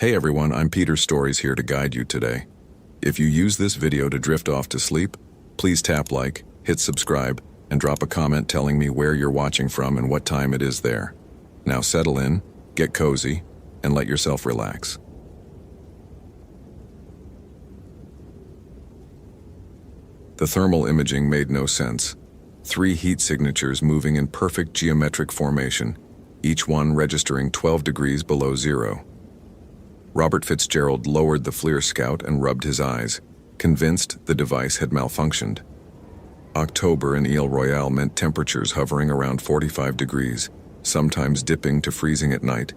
Hey everyone, I'm Peter Stories here to guide you today. If you use this video to drift off to sleep, please tap like, hit subscribe, and drop a comment telling me where you're watching from and what time it is there. Now settle in, get cozy, and let yourself relax. The thermal imaging made no sense. 3 heat signatures moving in perfect geometric formation, each one registering 12 degrees below zero. Robert Fitzgerald lowered the FLIR Scout and rubbed his eyes, convinced the device had malfunctioned. October in Ile Royale meant temperatures hovering around 45 degrees, sometimes dipping to freezing at night,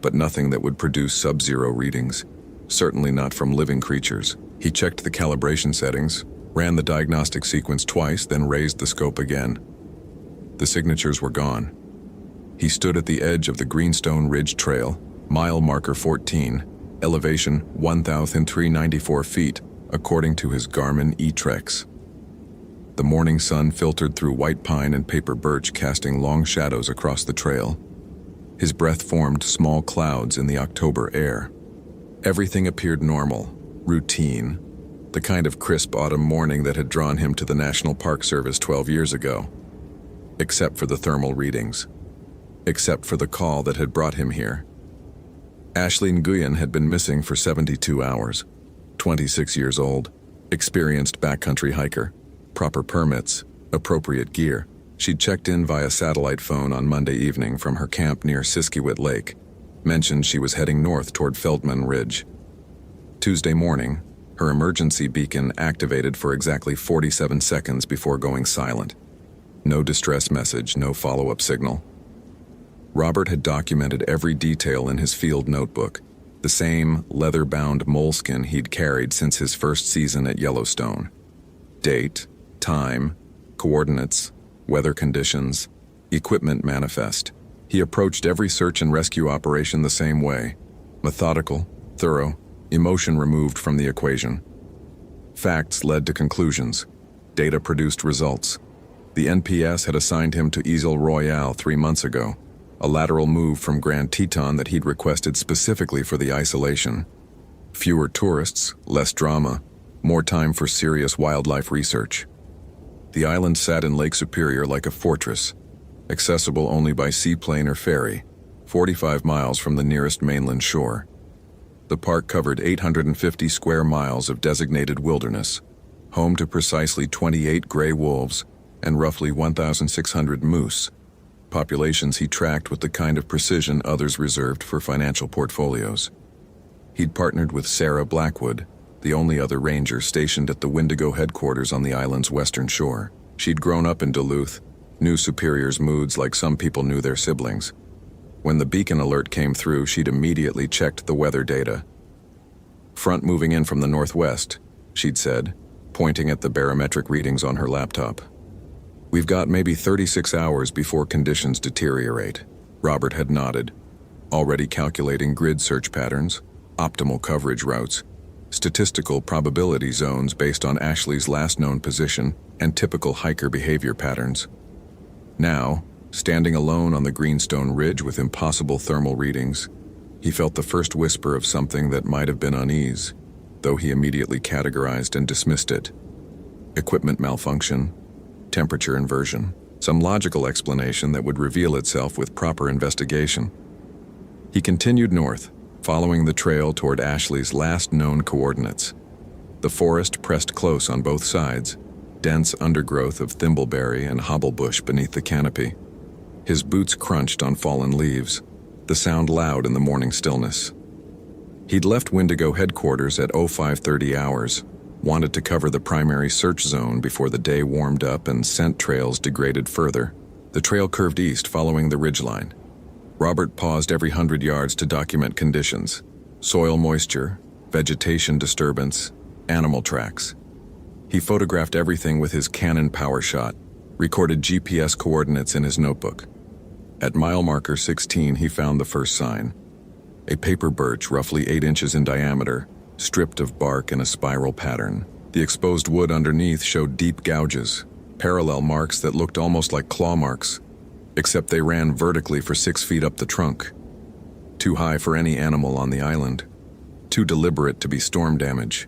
but nothing that would produce sub-zero readings, certainly not from living creatures. He checked the calibration settings, ran the diagnostic sequence twice, then raised the scope again. The signatures were gone. He stood at the edge of the Greenstone Ridge Trail, mile marker 14, elevation 1,394 feet, according to his Garmin eTrex. The morning sun filtered through white pine and paper birch, casting long shadows across the trail. His breath formed small clouds in the October air. Everything appeared normal, routine, the kind of crisp autumn morning that had drawn him to the National Park Service 12 years ago. Except for the thermal readings. Except for the call that had brought him here. Ashley Nguyen had been missing for 72 hours. 26 years old, experienced backcountry hiker, proper permits, appropriate gear. She'd checked in via satellite phone on Monday evening from her camp near Siskiwit Lake, mentioned she was heading north toward Feldman Ridge. Tuesday morning, her emergency beacon activated for exactly 47 seconds before going silent. No distress message, no follow-up signal. Robert had documented every detail in his field notebook, the same leather-bound moleskin he'd carried since his first season at Yellowstone. Date, time, coordinates, weather conditions, equipment manifest. He approached every search and rescue operation the same way, methodical, thorough, emotion removed from the equation. Facts led to conclusions. Data produced results. The NPS had assigned him to Ile Royale 3 months ago, a lateral move from Grand Teton that he'd requested specifically for the isolation. Fewer tourists, less drama, more time for serious wildlife research. The island sat in Lake Superior like a fortress, accessible only by seaplane or ferry, 45 miles from the nearest mainland shore. The park covered 850 square miles of designated wilderness, home to precisely 28 gray wolves and roughly 1,600 moose, populations he tracked with the kind of precision others reserved for financial portfolios. He'd partnered with Sarah Blackwood, the only other ranger stationed at the Wendigo headquarters on the island's western shore. She'd grown up in Duluth, knew Superior's moods like some people knew their siblings. When the beacon alert came through, she'd immediately checked the weather data. "Front moving in from the northwest," she'd said, pointing at the barometric readings on her laptop. "We've got maybe 36 hours before conditions deteriorate." Robert had nodded, already calculating grid search patterns, optimal coverage routes, statistical probability zones based on Ashley's last known position and typical hiker behavior patterns. Now, standing alone on the Greenstone Ridge with impossible thermal readings, he felt the first whisper of something that might have been unease, though he immediately categorized and dismissed it. Equipment malfunction, temperature inversion, some logical explanation that would reveal itself with proper investigation. He continued north, following the trail toward Ashley's last known coordinates. The forest pressed close on both sides, dense undergrowth of thimbleberry and hobblebush beneath the canopy. His boots crunched on fallen leaves, the sound loud in the morning stillness. He'd left Wendigo headquarters at 0530 hours, wanted to cover the primary search zone before the day warmed up and scent trails degraded further. The trail curved east following the ridgeline. Robert paused every 100 yards to document conditions: soil moisture, vegetation disturbance, animal tracks. He photographed everything with his Canon PowerShot, recorded GPS coordinates in his notebook. At mile marker 16, he found the first sign. A paper birch roughly 8 inches in diameter, stripped of bark in a spiral pattern. The exposed wood underneath showed deep gouges, parallel marks that looked almost like claw marks, except they ran vertically for 6 feet up the trunk. Too high for any animal on the island. too deliberate to be storm damage.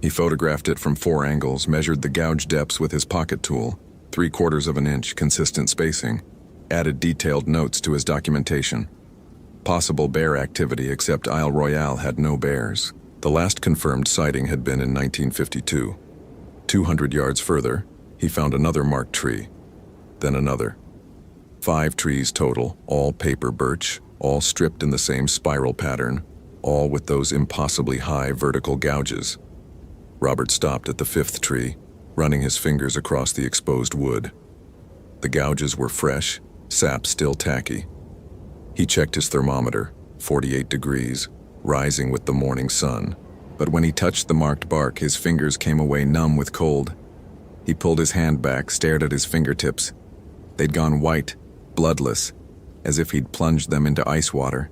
He photographed it from 4 angles, measured the gouge depths with his pocket tool, 3/4 of an inch, consistent spacing, added detailed notes to his documentation. Possible bear activity, except Isle Royale had no bears. The last confirmed sighting had been in 1952. 200 yards further, he found another marked tree, then another. 5 trees total, all paper birch, all stripped in the same spiral pattern, all with those impossibly high vertical gouges. Robert stopped at the 5th tree, running his fingers across the exposed wood. The gouges were fresh, sap still tacky. He checked his thermometer, 48 degrees, rising with the morning sun. But when he touched the marked bark, his fingers came away numb with cold. He pulled his hand back, stared at his fingertips. They'd gone white, bloodless, as if he'd plunged them into ice water.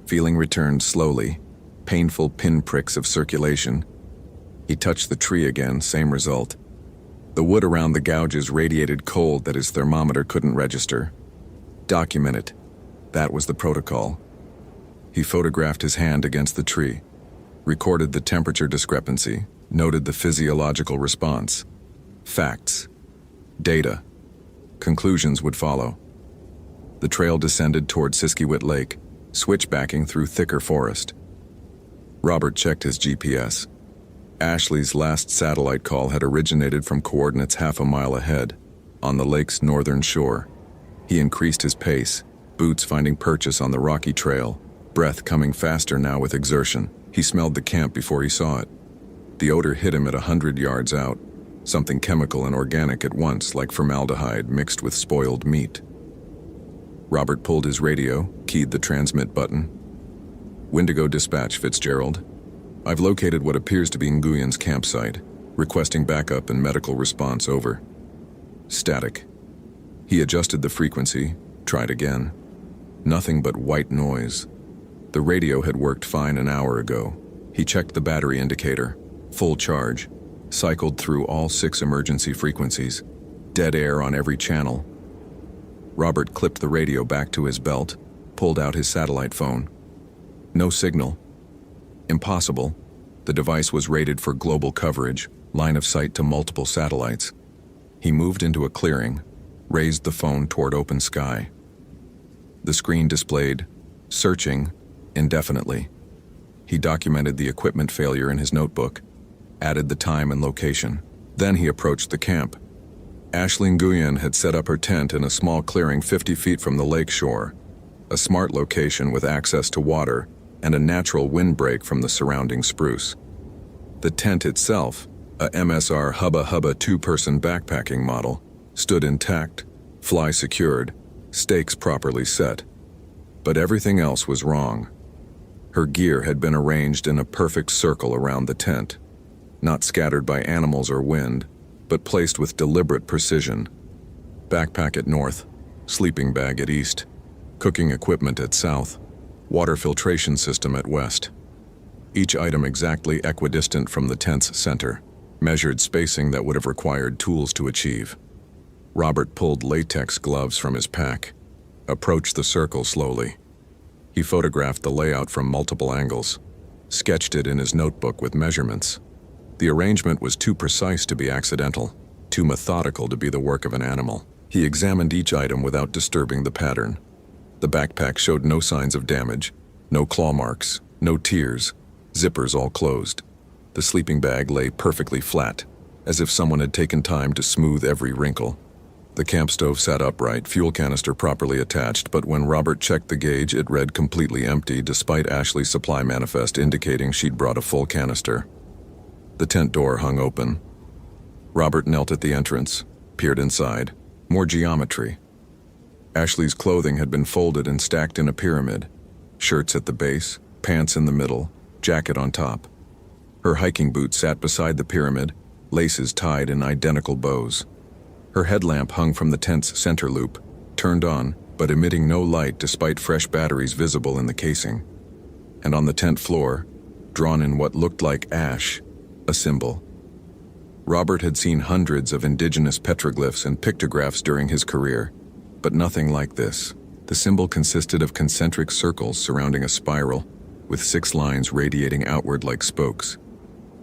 Feeling returned slowly, painful pinpricks of circulation. He touched the tree again, same result. The wood around the gouges radiated cold that his thermometer couldn't register. Document it. That was the protocol. He photographed his hand against the tree, recorded the temperature discrepancy, noted the physiological response. Facts. Data. Conclusions would follow. The trail descended toward Siskiwit Lake, switchbacking through thicker forest. Robert checked his GPS. Ashley's last satellite call had originated from coordinates half a mile ahead, on the lake's northern shore. He increased his pace, boots finding purchase on the rocky trail, breath coming faster now with exertion. He smelled the camp before he saw it. The odor hit him at 100 yards out, something chemical and organic at once, like formaldehyde mixed with spoiled meat. Robert pulled his radio, keyed the transmit button. Wendigo Dispatch, Fitzgerald. I've located what appears to be Nguyon's campsite. Requesting backup and medical response, over. Static. He adjusted the frequency, tried again. Nothing but white noise. The radio had worked fine an hour ago. He checked the battery indicator. Full charge. Cycled through all 6 emergency frequencies. Dead air on every channel. Robert clipped the radio back to his belt, pulled out his satellite phone. No signal. Impossible. The device was rated for global coverage, line of sight to multiple satellites. He moved into a clearing, raised the phone toward open sky. The screen displayed, searching, indefinitely. He documented the equipment failure in his notebook, added the time and location. Then he approached the camp. Ashley Nguyen had set up her tent in a small clearing 50 feet from the lake shore, a smart location with access to water and a natural windbreak from the surrounding spruce. The tent itself, a MSR Hubba Hubba 2-person backpacking model, stood intact, fly secured, stakes properly set. But everything else was wrong. Her gear had been arranged in a perfect circle around the tent, not scattered by animals or wind, but placed with deliberate precision. Backpack at north, sleeping bag at east, cooking equipment at south, water filtration system at west. Each item exactly equidistant from the tent's center, measured spacing that would have required tools to achieve. Robert pulled latex gloves from his pack, approached the circle slowly. He photographed the layout from multiple angles, sketched it in his notebook with measurements. The arrangement was too precise to be accidental, too methodical to be the work of an animal. He examined each item without disturbing the pattern. The backpack showed no signs of damage, no claw marks, no tears, zippers all closed. The sleeping bag lay perfectly flat, as if someone had taken time to smooth every wrinkle. The camp stove sat upright, fuel canister properly attached, but when Robert checked the gauge, it read completely empty, despite Ashley's supply manifest indicating she'd brought a full canister. The tent door hung open. Robert knelt at the entrance, peered inside. More geometry. Ashley's clothing had been folded and stacked in a pyramid. Shirts at the base, pants in the middle, jacket on top. Her hiking boots sat beside the pyramid, laces tied in identical bows. Her headlamp hung from the tent's center loop, turned on, but emitting no light despite fresh batteries visible in the casing. And on the tent floor, drawn in what looked like ash, a symbol. Robert had seen hundreds of indigenous petroglyphs and pictographs during his career, but nothing like this. The symbol consisted of concentric circles surrounding a spiral, with 6 lines radiating outward like spokes.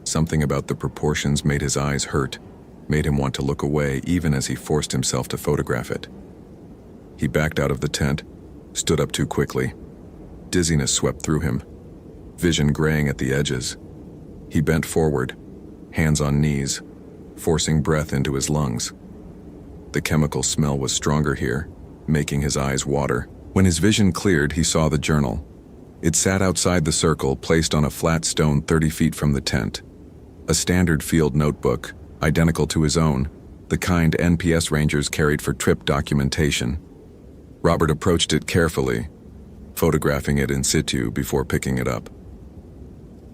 Something about the proportions made his eyes hurt, made him want to look away even as he forced himself to photograph it. He backed out of the tent, stood up too quickly. Dizziness swept through him, vision graying at the edges. He bent forward, hands on knees, forcing breath into his lungs. The chemical smell was stronger here, making his eyes water. When his vision cleared, he saw the journal. It sat outside the circle, placed on a flat stone 30 feet from the tent. A standard field notebook, identical to his own, the kind NPS Rangers carried for trip documentation. Robert approached it carefully, photographing it in situ before picking it up.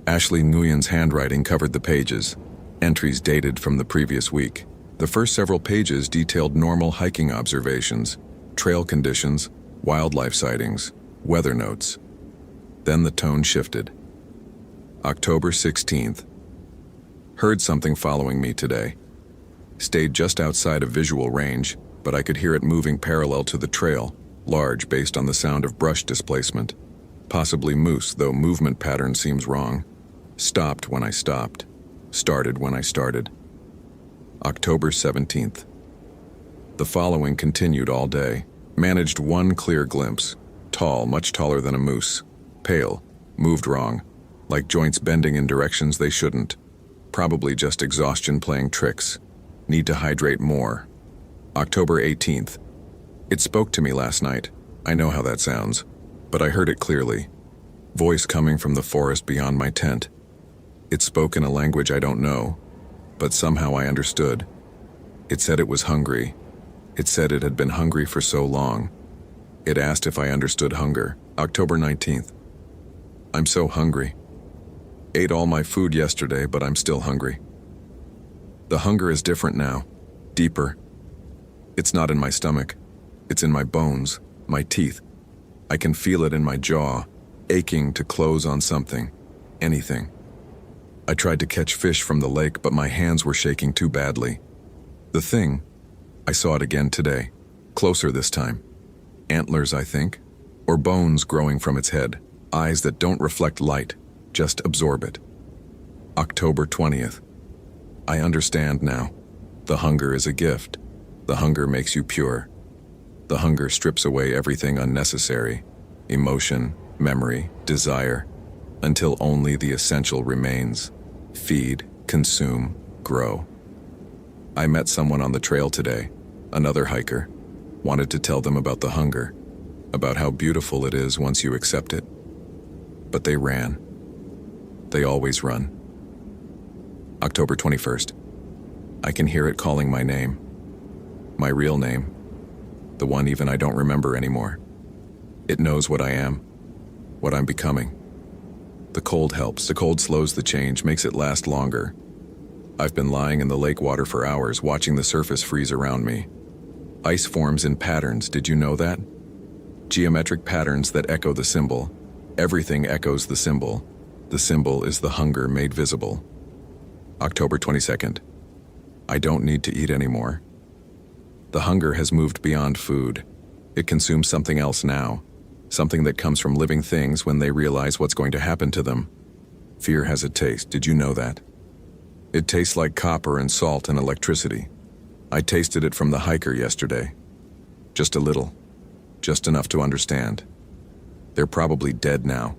Ashley Nguyen's handwriting covered the pages, entries dated from the previous week. The first several pages detailed normal hiking observations, trail conditions, wildlife sightings, weather notes. Then the tone shifted. October 16th. Heard something following me today. Stayed just outside of visual range, but I could hear it moving parallel to the trail, large based on the sound of brush displacement. Possibly moose, though movement pattern seems wrong. Stopped when I stopped. Started when I started. October 17th. The following continued all day. Managed one clear glimpse. Tall, much taller than a moose. Pale, moved wrong, like joints bending in directions they shouldn't. Probably just exhaustion playing tricks. Need to hydrate more. October 18th. It spoke to me last night. I know how that sounds, but I heard it clearly. Voice coming from the forest beyond my tent. It spoke in a language I don't know, but somehow I understood. It said it was hungry. It said it had been hungry for so long. It asked if I understood hunger. October 19th. I'm so hungry. Ate all my food yesterday, but I'm still hungry. The hunger is different now, deeper. It's not in my stomach. It's in my bones, my teeth. I can feel it in my jaw, aching to close on something, anything. I tried to catch fish from the lake, but my hands were shaking too badly. The thing, I saw it again today, closer this time. Antlers, I think, or bones growing from its head, eyes that don't reflect light, just absorb it. October 20th. I understand now. The hunger is a gift. The hunger makes you pure. The hunger strips away everything unnecessary, emotion, memory, desire, until only the essential remains. Feed, consume, grow. I met someone on the trail today, another hiker. Wanted to tell them about the hunger, about how beautiful it is once you accept it. But they ran. They always run. October 21st. I can hear it calling my name. My real name. The one even I don't remember anymore. It knows what I am, what I'm becoming. The cold helps. The cold slows the change, makes it last longer. I've been lying in the lake water for hours, watching the surface freeze around me. Ice forms in patterns, did you know that? Geometric patterns that echo the symbol. Everything echoes the symbol. The symbol is the hunger made visible. October 22nd. I don't need to eat anymore. The hunger has moved beyond food. It consumes something else now. Something that comes from living things when they realize what's going to happen to them. Fear has a taste, did you know that? It tastes like copper and salt and electricity. I tasted it from the hiker yesterday. Just a little. Just enough to understand. They're probably dead now.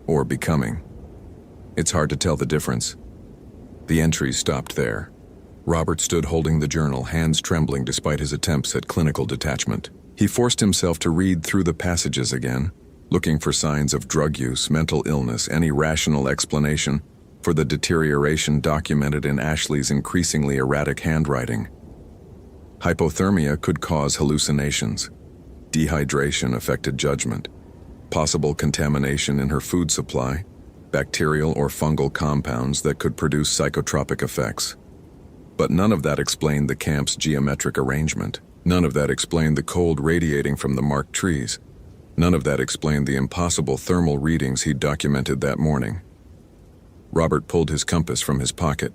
Or becoming. It's hard to tell the difference. The entries stopped there. Robert stood holding the journal, hands trembling despite his attempts at clinical detachment. He forced himself to read through the passages again, looking for signs of drug use, mental illness, any rational explanation for the deterioration documented in Ashley's increasingly erratic handwriting. Hypothermia could cause hallucinations. Dehydration affected judgment. Possible contamination in her food supply, bacterial or fungal compounds that could produce psychotropic effects. But none of that explained the camp's geometric arrangement. None of that explained the cold radiating from the marked trees. None of that explained the impossible thermal readings he'd documented that morning. Robert pulled his compass from his pocket,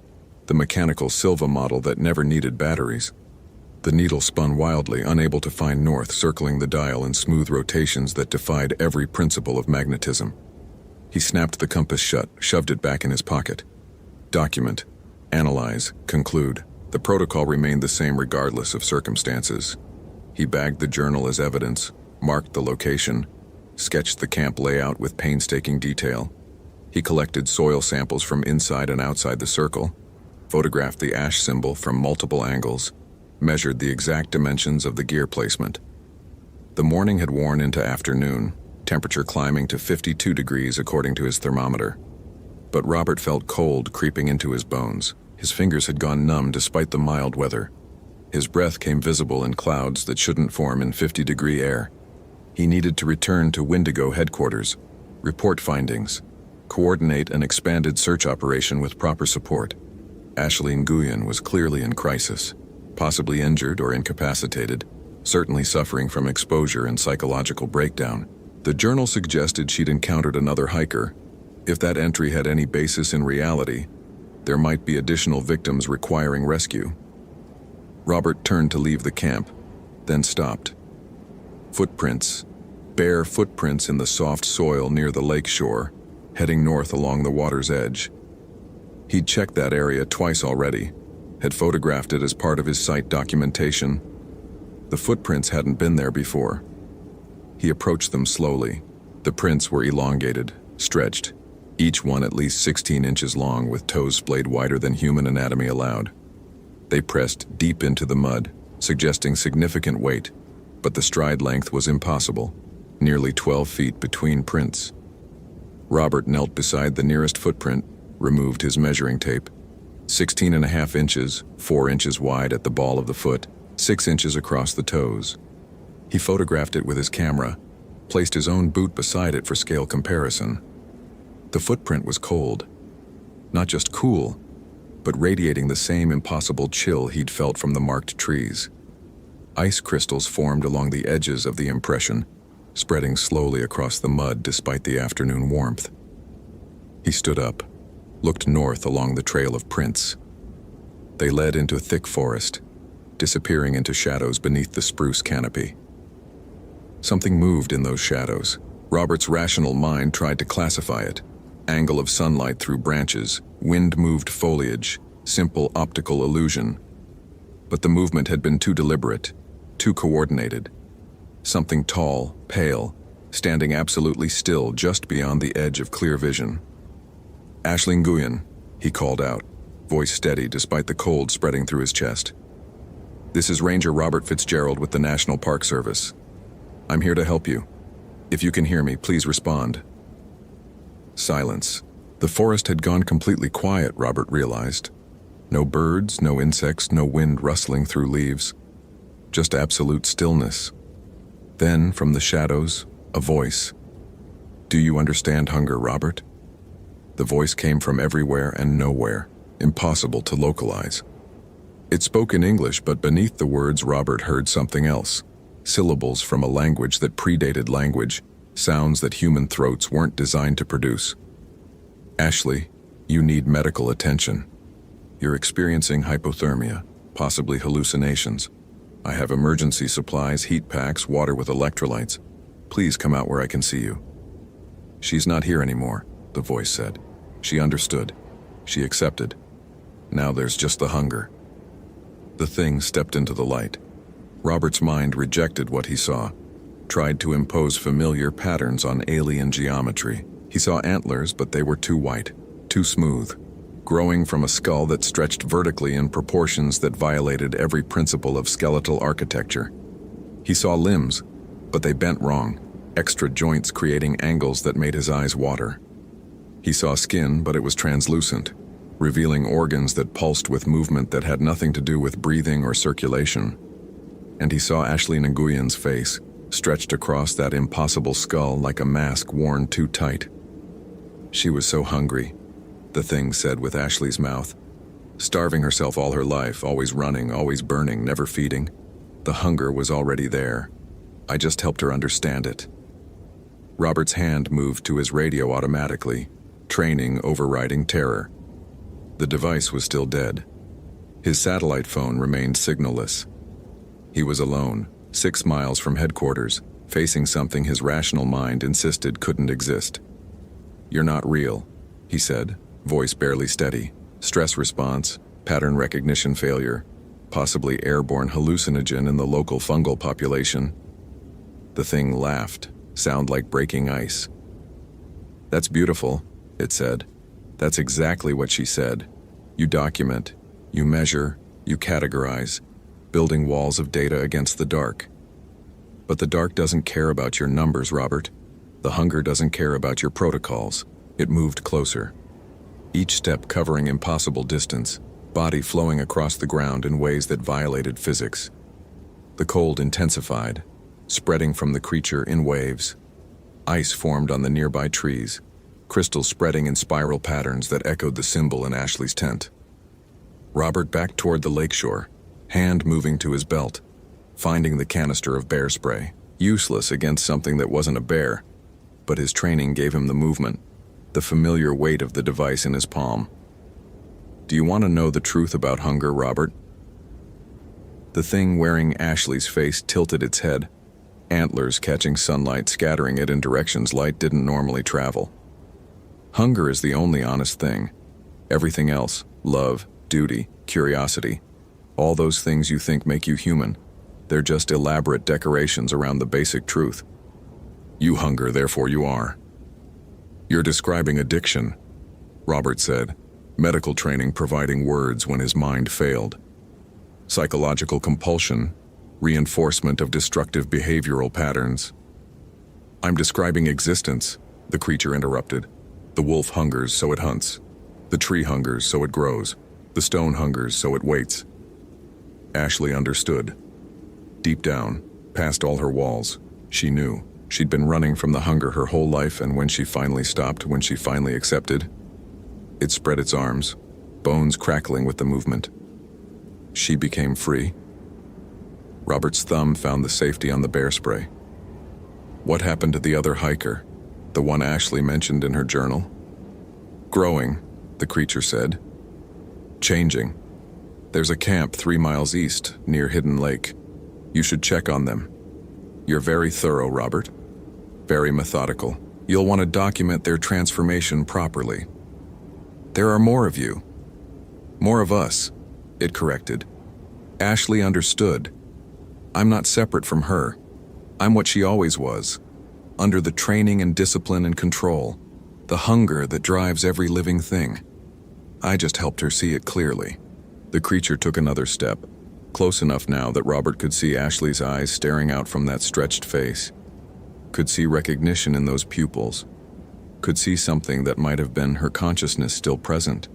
the mechanical Silva model that never needed batteries. The needle spun wildly, unable to find north, circling the dial in smooth rotations that defied every principle of magnetism. He snapped the compass shut, shoved it back in his pocket. Document. Analyze. Conclude. The protocol remained the same regardless of circumstances. He bagged the journal as evidence, marked the location, sketched the camp layout with painstaking detail. He collected soil samples from inside and outside the circle, photographed the ash symbol from multiple angles, measured the exact dimensions of the gear placement. The morning had worn into afternoon, temperature climbing to 52 degrees according to his thermometer. But Robert felt cold creeping into his bones. His fingers had gone numb despite the mild weather. His breath came visible in clouds that shouldn't form in 50-degree air. He needed to return to Wendigo headquarters, report findings, coordinate an expanded search operation with proper support. Ashley Nguyen was clearly in crisis, possibly injured or incapacitated, certainly suffering from exposure and psychological breakdown. The journal suggested she'd encountered another hiker. If that entry had any basis in reality, there might be additional victims requiring rescue. Robert turned to leave the camp, then stopped. Footprints, bare footprints in the soft soil near the lake shore, heading north along the water's edge. He'd checked that area twice already, had photographed it as part of his site documentation. The footprints hadn't been there before. He approached them slowly. The prints were elongated, stretched, each one at least 16 inches long with toes splayed wider than human anatomy allowed. They pressed deep into the mud, suggesting significant weight, but the stride length was impossible, nearly 12 feet between prints. Robert knelt beside the nearest footprint, removed his measuring tape. 16.5 inches, 4 inches wide at the ball of the foot, 6 inches across the toes. He photographed it with his camera, placed his own boot beside it for scale comparison. The footprint was cold. Not just cool, but radiating the same impossible chill he'd felt from the marked trees. Ice crystals formed along the edges of the impression, spreading slowly across the mud despite the afternoon warmth. He stood up, looked north along the trail of prints. They led into thick forest, disappearing into shadows beneath the spruce canopy. Something moved in those shadows. Robert's rational mind tried to classify it. Angle of sunlight through branches, wind-moved foliage, simple optical illusion. But the movement had been too deliberate, too coordinated. Something tall, pale, standing absolutely still just beyond the edge of clear vision. "Ashley Nguyen," he called out, voice steady despite the cold spreading through his chest. "This is Ranger Robert Fitzgerald with the National Park Service. I'm here to help you. If you can hear me, please respond." Silence. The forest had gone completely quiet, Robert realized. No birds, no insects, no wind rustling through leaves. Just absolute stillness. Then, from the shadows, a voice. "Do you understand hunger, Robert?" The voice came from everywhere and nowhere, impossible to localize. It spoke in English, but beneath the words Robert heard something else. Syllables from a language that predated language, sounds that human throats weren't designed to produce. "Ashley, you need medical attention. You're experiencing hypothermia, possibly hallucinations. I have emergency supplies, heat packs, water with electrolytes. Please come out where I can see you." "She's not here anymore," the voice said. She understood. She accepted. Now there's just the hunger. The thing stepped into the light. Robert's mind rejected what he saw, tried to impose familiar patterns on alien geometry. He saw antlers, but they were too white, too smooth, growing from a skull that stretched vertically in proportions that violated every principle of skeletal architecture. He saw limbs, but they bent wrong, extra joints creating angles that made his eyes water. He saw skin, but it was translucent, revealing organs that pulsed with movement that had nothing to do with breathing or circulation. And he saw Ashley Nguyen's face, stretched across that impossible skull like a mask worn too tight. She was so hungry, the thing said with Ashley's mouth. Starving herself all her life, always running, always burning, never feeding. The hunger was already there. I just helped her understand it. Robert's hand moved to his radio automatically, training overriding terror. The device was still dead. His satellite phone remained signalless. He was alone, 6 miles from headquarters, facing something his rational mind insisted couldn't exist. "You're not real," he said, voice barely steady. Stress response, pattern recognition failure, possibly airborne hallucinogen in the local fungal population. The thing laughed, sound like breaking ice. "That's beautiful," it said. "That's exactly what she said. You document, you measure, you categorize, building walls of data against the dark. But the dark doesn't care about your numbers, Robert. The hunger doesn't care about your protocols." It moved closer, each step covering impossible distance, body flowing across the ground in ways that violated physics. The cold intensified, spreading from the creature in waves. Ice formed on the nearby trees, crystals spreading in spiral patterns that echoed the symbol in Ashley's tent. Robert backed toward the lakeshore, hand moving to his belt, finding the canister of bear spray, useless against something that wasn't a bear, but his training gave him the movement, the familiar weight of the device in his palm. "Do you want to know the truth about hunger, Robert?" The thing wearing Ashley's face tilted its head, antlers catching sunlight, scattering it in directions light didn't normally travel. "Hunger is the only honest thing. Everything else, love, duty, curiosity, all those things you think make you human, they're just elaborate decorations around the basic truth. You hunger, therefore you are." "You're describing addiction," Robert said, medical training providing words when his mind failed. "Psychological compulsion, reinforcement of destructive behavioral patterns." "I'm describing existence," the creature interrupted. "The wolf hungers, so it hunts. The tree hungers, so it grows. The stone hungers, so it waits." Ashley understood. Deep down, past all her walls, she knew. She'd been running from the hunger her whole life, and when she finally stopped, when she finally accepted, it spread its arms, bones crackling with the movement. She became free. Robert's thumb found the safety on the bear spray. "What happened to the other hiker, the one Ashley mentioned in her journal?" "Growing," the creature said. "Changing. There's a camp 3 miles east, near Hidden Lake. You should check on them. You're very thorough, Robert. Very methodical. You'll want to document their transformation properly. There are more of you. More of us," it corrected. Ashley understood. "I'm not separate from her. I'm what she always was, under the training and discipline and control, the hunger that drives every living thing. I just helped her see it clearly." The creature took another step, close enough now that Robert could see Ashley's eyes staring out from that stretched face, could see recognition in those pupils, could see something that might have been her consciousness still present,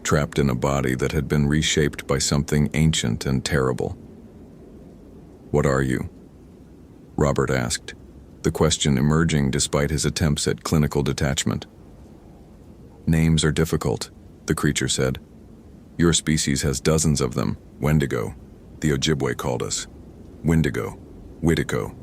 trapped in a body that had been reshaped by something ancient and terrible. "What are you?" Robert asked, the question emerging despite his attempts at clinical detachment. "Names are difficult," the creature said. "Your species has dozens of them. Wendigo, the Ojibwe called us. Wendigo, Witico.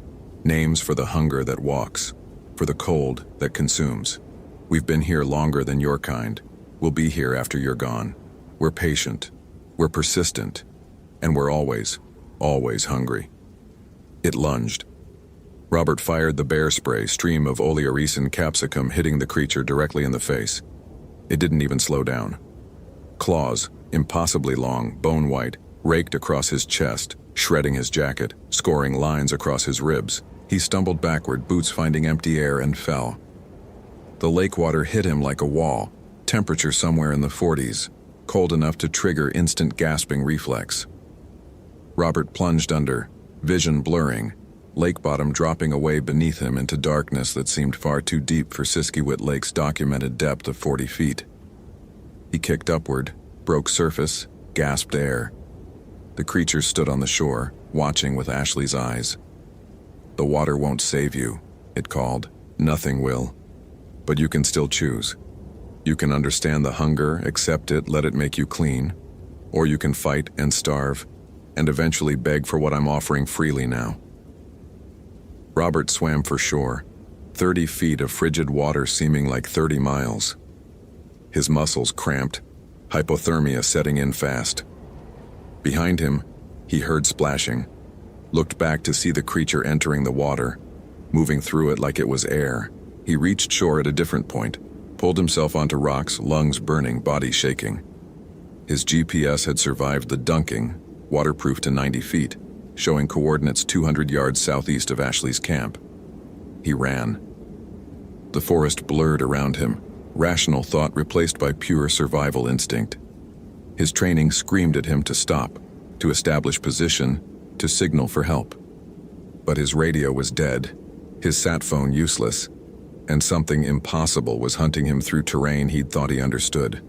Names for the hunger that walks, for the cold that consumes. We've been here longer than your kind. We'll be here after you're gone. We're patient, we're persistent, and we're always, always hungry." It lunged. Robert fired the bear spray stream of oleoresin capsicum, hitting the creature directly in the face. It didn't even slow down. Claws, impossibly long, bone-white, raked across his chest, shredding his jacket, scoring lines across his ribs. He stumbled backward, boots finding empty air, and fell. The lake water hit him like a wall, temperature somewhere in the 40s, cold enough to trigger instant gasping reflex. Robert plunged under, vision blurring, lake bottom dropping away beneath him into darkness that seemed far too deep for Siskiwit Lake's documented depth of 40 feet. He kicked upward, broke surface, gasped air. The creature stood on the shore, watching with Ashley's eyes. "The water won't save you," it called. "Nothing will. But you can still choose. You can understand the hunger, accept it, let it make you clean. Or you can fight and starve, and eventually beg for what I'm offering freely now." Robert swam for shore, 30 feet of frigid water seeming like 30 miles. His muscles cramped, hypothermia setting in fast. Behind him, he heard splashing, looked back to see the creature entering the water, moving through it like it was air. He reached shore at a different point, pulled himself onto rocks, lungs burning, body shaking. His GPS had survived the dunking, waterproof to 90 feet, showing coordinates 200 yards southeast of Ashley's camp. He ran. The forest blurred around him, rational thought replaced by pure survival instinct. His training screamed at him to stop, to establish position, to signal for help. But his radio was dead, his sat phone useless, and something impossible was hunting him through terrain he'd thought he understood.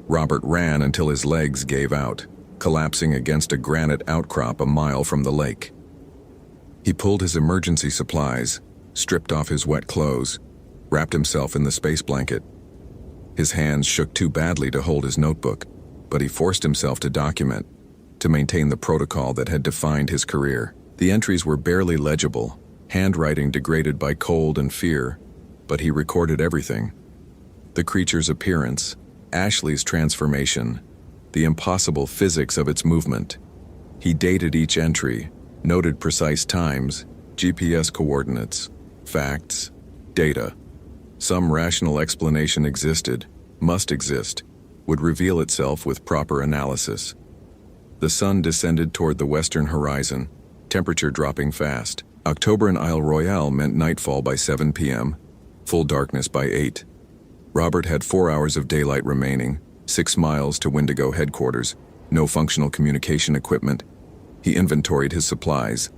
Robert ran until his legs gave out, collapsing against a granite outcrop a mile from the lake. He pulled his emergency supplies, stripped off his wet clothes, wrapped himself in the space blanket. His hands shook too badly to hold his notebook, but he forced himself to document, to maintain the protocol that had defined his career. The entries were barely legible, handwriting degraded by cold and fear, but he recorded everything. The creature's appearance, Ashley's transformation, the impossible physics of its movement. He dated each entry, noted precise times, GPS coordinates, facts, data. Some rational explanation existed, must exist, would reveal itself with proper analysis. The sun descended toward the western horizon, temperature dropping fast. October in Isle Royale meant nightfall by 7 p.m., full darkness by 8. Robert had 4 hours of daylight remaining, 6 miles to Wendigo headquarters, no functional communication equipment. He inventoried his supplies.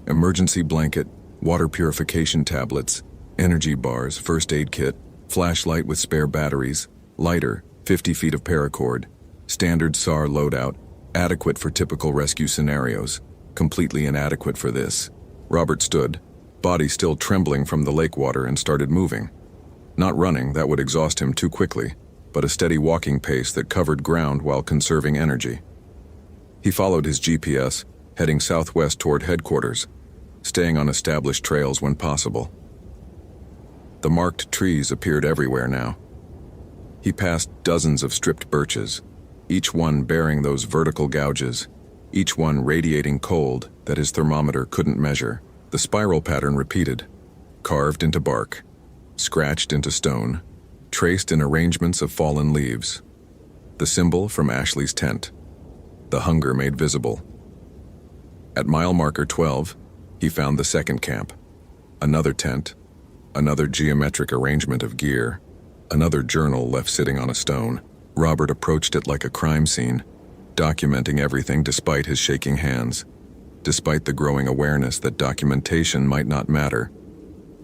Emergency blanket, water purification tablets, energy bars, first aid kit, flashlight with spare batteries, lighter, 50 feet of paracord, standard SAR loadout, adequate for typical rescue scenarios, completely inadequate for this. Robert stood, body still trembling from the lake water, and started moving. Not running, that would exhaust him too quickly, but a steady walking pace that covered ground while conserving energy. He followed his GPS, heading southwest toward headquarters, staying on established trails when possible. The marked trees appeared everywhere now. He passed dozens of stripped birches, each one bearing those vertical gouges, each one radiating cold that his thermometer couldn't measure. The spiral pattern repeated, carved into bark, scratched into stone, traced in arrangements of fallen leaves. The symbol from Ashley's tent, the hunger made visible. At mile marker 12, he found the second camp, another tent, another geometric arrangement of gear, another journal left sitting on a stone. Robert approached it like a crime scene, documenting everything despite his shaking hands, despite the growing awareness that documentation might not matter,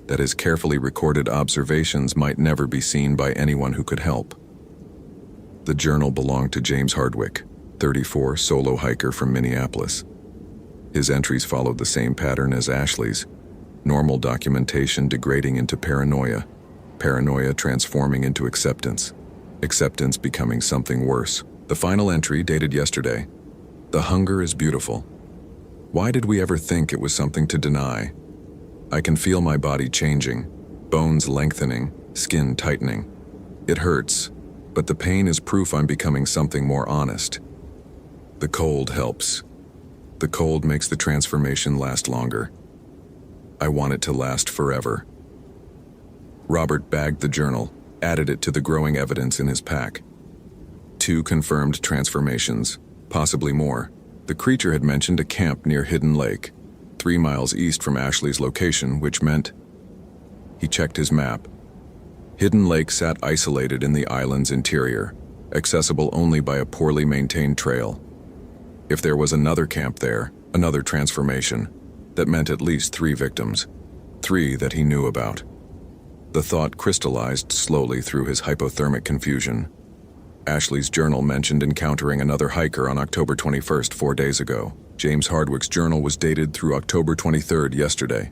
that his carefully recorded observations might never be seen by anyone who could help. The journal belonged to James Hardwick, 34, solo hiker from Minneapolis. His entries followed the same pattern as Ashley's, normal documentation degrading into paranoia, paranoia transforming into acceptance, acceptance becoming something worse. The final entry, dated yesterday, "The hunger is beautiful. Why did we ever think it was something to deny? I can feel my body changing, bones lengthening, skin tightening. It hurts, but the pain is proof I'm becoming something more honest. The cold helps. The cold makes the transformation last longer. I want it to last forever." Robert bagged the journal, added it to the growing evidence in his pack. 2 confirmed transformations, possibly more. The creature had mentioned a camp near Hidden Lake, 3 miles east from Ashley's location, which meant... He checked his map. Hidden Lake sat isolated in the island's interior, accessible only by a poorly maintained trail. If there was another camp there, another transformation, that meant at least 3 victims, 3 that he knew about. The thought crystallized slowly through his hypothermic confusion. Ashley's journal mentioned encountering another hiker on October 21st, 4 days ago. James Hardwick's journal was dated through October 23rd, yesterday.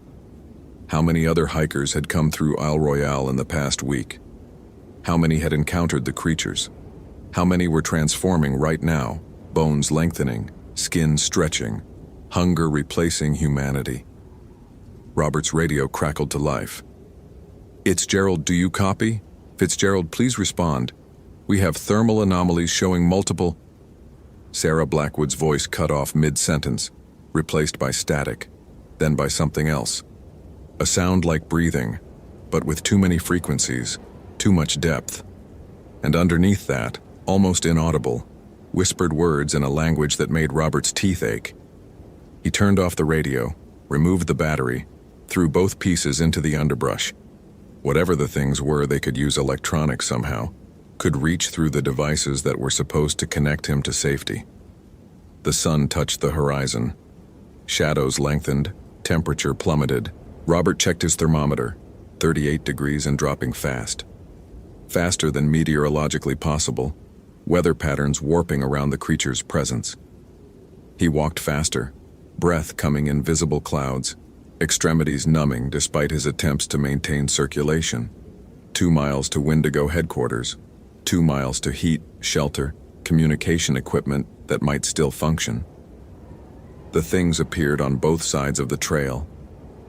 How many other hikers had come through Isle Royale in the past week? How many had encountered the creatures? How many were transforming right now, bones lengthening, skin stretching, hunger replacing humanity? Robert's radio crackled to life. "It's Gerald, do you copy? Fitzgerald, please respond. We have thermal anomalies showing multiple..." Sarah Blackwood's voice cut off mid-sentence, replaced by static, then by something else. A sound like breathing, but with too many frequencies, too much depth. And underneath that, almost inaudible, whispered words in a language that made Robert's teeth ache. He turned off the radio, removed the battery, threw both pieces into the underbrush. Whatever the things were, they could use electronics somehow, could reach through the devices that were supposed to connect him to safety. The sun touched the horizon. Shadows lengthened, temperature plummeted. Robert checked his thermometer, 38 degrees and dropping fast. Faster than meteorologically possible, weather patterns warping around the creature's presence. He walked faster, breath coming in visible clouds, extremities numbing despite his attempts to maintain circulation. 2 miles to Wendigo headquarters, 2 miles to heat, shelter, communication equipment that might still function. The things appeared on both sides of the trail.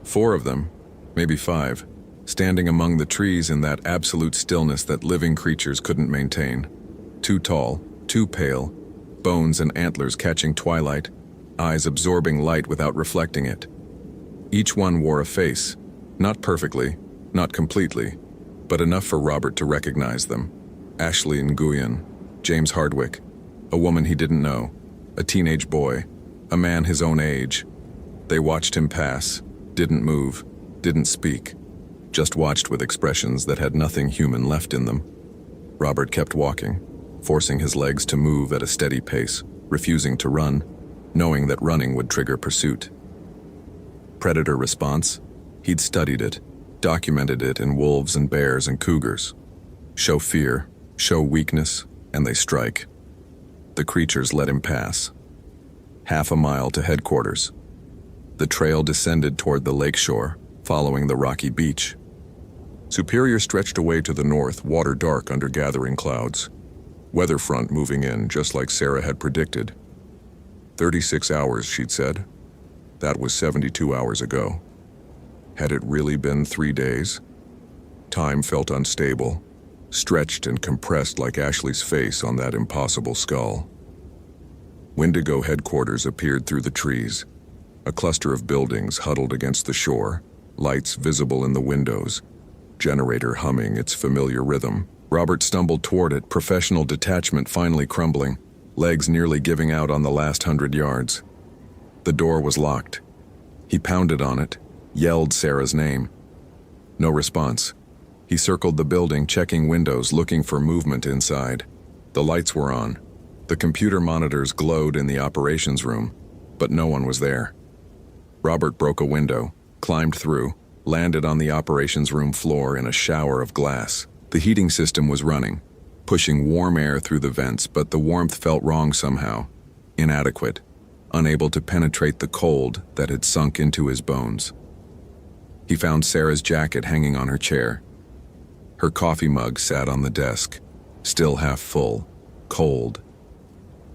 4 of them, maybe 5, standing among the trees in that absolute stillness that living creatures couldn't maintain. Too tall, too pale, bones and antlers catching twilight, eyes absorbing light without reflecting it. Each one wore a face, not perfectly, not completely, but enough for Robert to recognize them. Ashley Nguyen, James Hardwick, a woman he didn't know, a teenage boy, a man his own age. They watched him pass, didn't move, didn't speak, just watched with expressions that had nothing human left in them. Robert kept walking, forcing his legs to move at a steady pace, refusing to run, knowing that running would trigger pursuit. Predator response? He'd studied it, documented it in wolves and bears and cougars. Show fear, show weakness, and they strike. The creatures let him pass. Half a mile to headquarters. The trail descended toward the lakeshore, following the rocky beach. Superior stretched away to the north, water dark under gathering clouds. Weather front moving in, just like Sarah had predicted. 36 hours, she'd said. That was 72 hours ago. Had it really been 3 days? Time felt unstable, stretched and compressed like Ashley's face on that impossible skull. Wendigo headquarters appeared through the trees. A cluster of buildings huddled against the shore, lights visible in the windows, generator humming its familiar rhythm. Robert stumbled toward it, professional detachment finally crumbling, legs nearly giving out on the last 100 yards. The door was locked. He pounded on it, yelled Sarah's name. No response. He circled the building, checking windows, looking for movement inside. The lights were on. The computer monitors glowed in the operations room, but no one was there. Robert broke a window, climbed through, landed on the operations room floor in a shower of glass. The heating system was running, pushing warm air through the vents, but the warmth felt wrong somehow, inadequate, unable to penetrate the cold that had sunk into his bones. He found Sarah's jacket hanging on her chair. Her coffee mug sat on the desk, still half full, cold.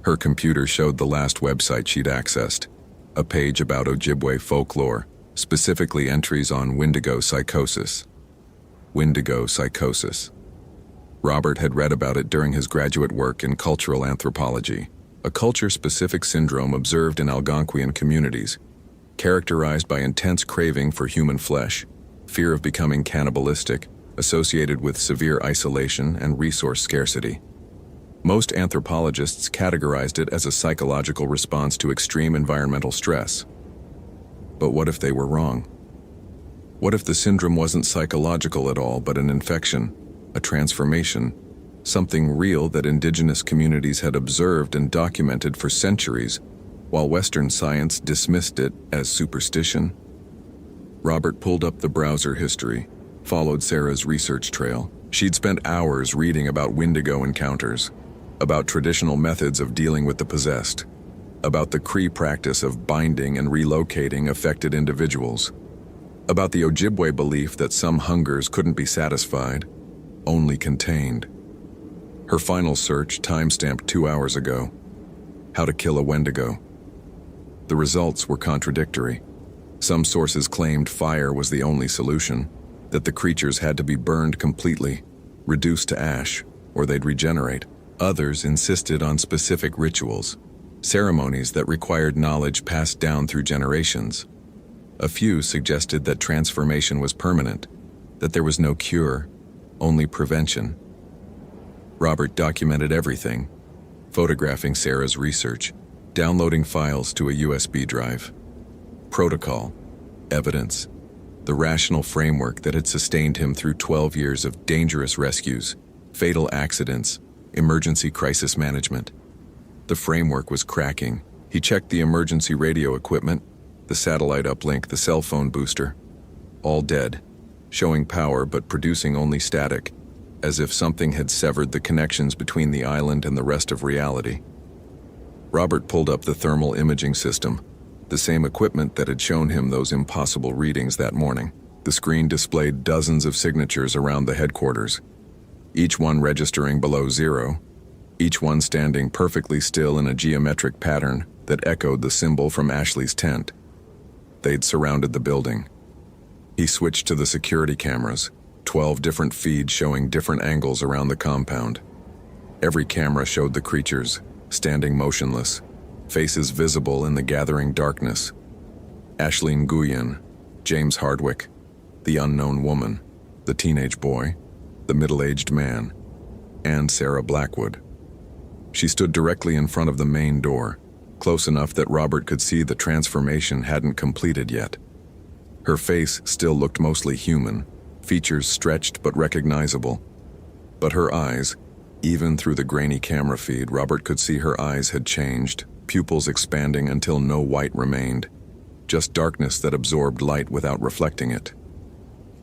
Her computer showed the last website she'd accessed, a page about Ojibwe folklore, specifically entries on Wendigo psychosis. Wendigo psychosis. Robert had read about it during his graduate work in cultural anthropology, a culture-specific syndrome observed in Algonquian communities, characterized by intense craving for human flesh, fear of becoming cannibalistic, associated with severe isolation and resource scarcity. Most anthropologists categorized it as a psychological response to extreme environmental stress. But what if they were wrong? What if the syndrome wasn't psychological at all, but an infection, a transformation, something real that indigenous communities had observed and documented for centuries, while Western science dismissed it as superstition? Robert pulled up the browser history, followed Sarah's research trail. She'd spent hours reading about Wendigo encounters, about traditional methods of dealing with the possessed, about the Cree practice of binding and relocating affected individuals, about the Ojibwe belief that some hungers couldn't be satisfied, only contained. Her final search, timestamped 2 hours ago, how to kill a Wendigo. The results were contradictory. Some sources claimed fire was the only solution, that the creatures had to be burned completely, reduced to ash, or they'd regenerate. Others insisted on specific rituals, ceremonies that required knowledge passed down through generations. A few suggested that transformation was permanent, that there was no cure, only prevention. Robert documented everything, photographing Sarah's research, downloading files to a USB drive. Protocol, evidence, the rational framework that had sustained him through 12 years of dangerous rescues, fatal accidents, emergency crisis management. The framework was cracking. He checked the emergency radio equipment, the satellite uplink, the cell phone booster. All dead, showing power but producing only static, as if something had severed the connections between the island and the rest of reality. Robert pulled up the thermal imaging system, the same equipment that had shown him those impossible readings that morning. The screen displayed dozens of signatures around the headquarters, each one registering below zero, each one standing perfectly still in a geometric pattern that echoed the symbol from Ashley's tent. They'd surrounded the building. He switched to the security cameras, 12 different feeds showing different angles around the compound. Every camera showed the creatures, standing motionless, faces visible in the gathering darkness. Ashley Nguyen, James Hardwick, the unknown woman, the teenage boy, the middle-aged man, and Sarah Blackwood. She stood directly in front of the main door, close enough that Robert could see the transformation hadn't completed yet. Her face still looked mostly human, features stretched but recognizable. But her eyes, even through the grainy camera feed, Robert could see her eyes had changed, pupils expanding until no white remained, just darkness that absorbed light without reflecting it.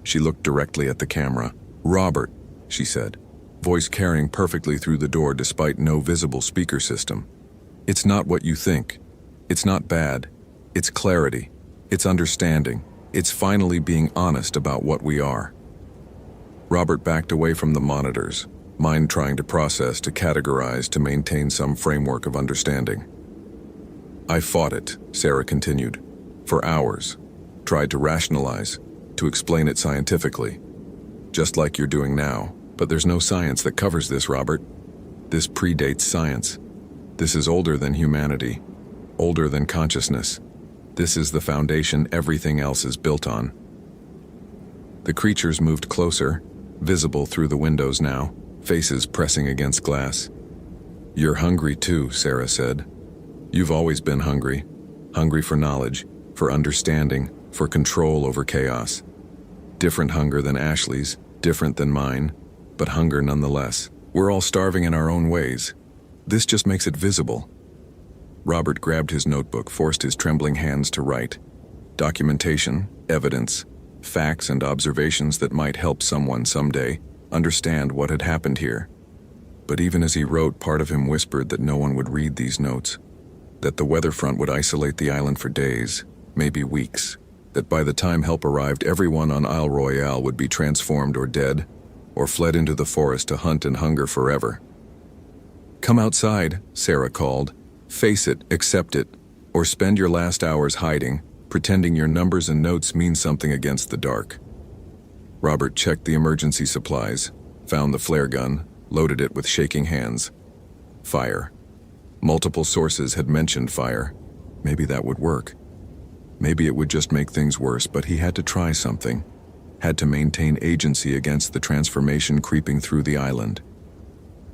She looked directly at the camera. "Robert," she said, voice carrying perfectly through the door despite no visible speaker system. "It's not what you think. It's not bad. It's clarity. It's understanding. It's finally being honest about what we are." Robert backed away from the monitors, mind trying to process, to categorize, to maintain some framework of understanding. "I fought it," Sarah continued, "for hours. Tried to rationalize, to explain it scientifically. Just like you're doing now. But there's no science that covers this, Robert. This predates science. This is older than humanity, older than consciousness. This is the foundation everything else is built on." The creatures moved closer, visible through the windows now, faces pressing against glass. "You're hungry too," Sarah said. "You've always been hungry. Hungry for knowledge, for understanding, for control over chaos. Different hunger than Ashley's, different than mine, but hunger nonetheless. We're all starving in our own ways. This just makes it visible." Robert grabbed his notebook, forced his trembling hands to write. Documentation, evidence, facts and observations that might help someone someday understand what had happened here. But even as he wrote, part of him whispered that no one would read these notes, that the weather front would isolate the island for days, maybe weeks, that by the time help arrived, everyone on Isle Royale would be transformed or dead, or fled into the forest to hunt and hunger forever. "Come outside," Sarah called. "Face it, accept it, or spend your last hours hiding, pretending your numbers and notes mean something against the dark." Robert checked the emergency supplies, found the flare gun, loaded it with shaking hands. Fire. Multiple sources had mentioned fire. Maybe that would work. Maybe it would just make things worse, but he had to try something. Had to maintain agency against the transformation creeping through the island.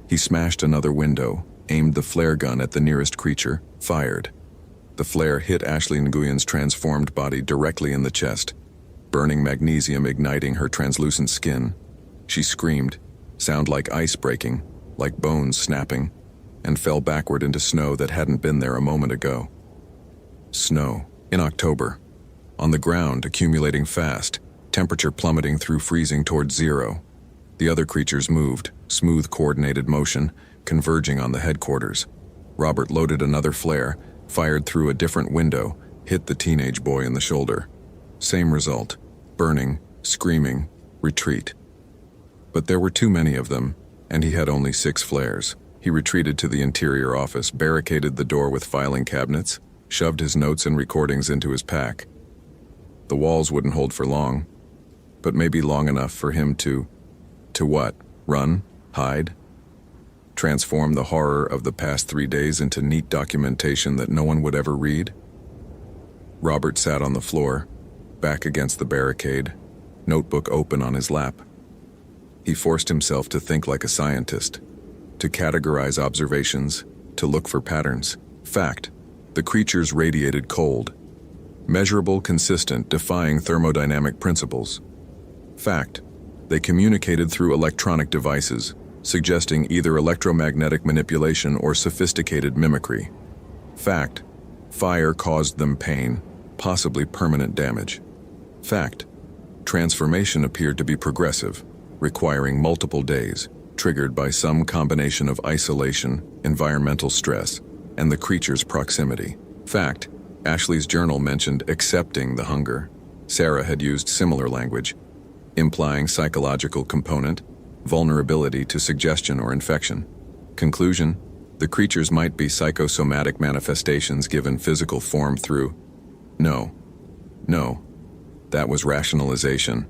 He smashed another window, aimed the flare gun at the nearest creature, fired. The flare hit Ashley Nguyen's transformed body directly in the chest, burning magnesium igniting her translucent skin. She screamed, sound like ice breaking, like bones snapping, and fell backward into snow that hadn't been there a moment ago. Snow, in October. On the ground, accumulating fast, temperature plummeting through freezing towards zero. The other creatures moved, smooth coordinated motion, converging on the headquarters. Robert loaded another flare, fired through a different window, hit the teenage boy in the shoulder. Same result, burning, screaming, retreat. But there were too many of them, and he had only 6 flares. He retreated to the interior office, barricaded the door with filing cabinets, shoved his notes and recordings into his pack. The walls wouldn't hold for long, but maybe long enough for him to what? Run? Hide? Transform the horror of the past 3 days into neat documentation that no one would ever read? Robert sat on the floor, back against the barricade, notebook open on his lap. He forced himself to think like a scientist, to categorize observations, to look for patterns. Fact: the creatures radiated cold. Measurable, consistent, defying thermodynamic principles. Fact: they communicated through electronic devices, suggesting either electromagnetic manipulation or sophisticated mimicry. Fact: fire caused them pain, possibly permanent damage. Fact: transformation appeared to be progressive, requiring multiple days, triggered by some combination of isolation, environmental stress, and the creature's proximity. Fact: Ashley's journal mentioned accepting the hunger. Sarah had used similar language, implying psychological component, vulnerability to suggestion or infection. Conclusion: the creatures might be psychosomatic manifestations given physical form through... No. That was rationalization,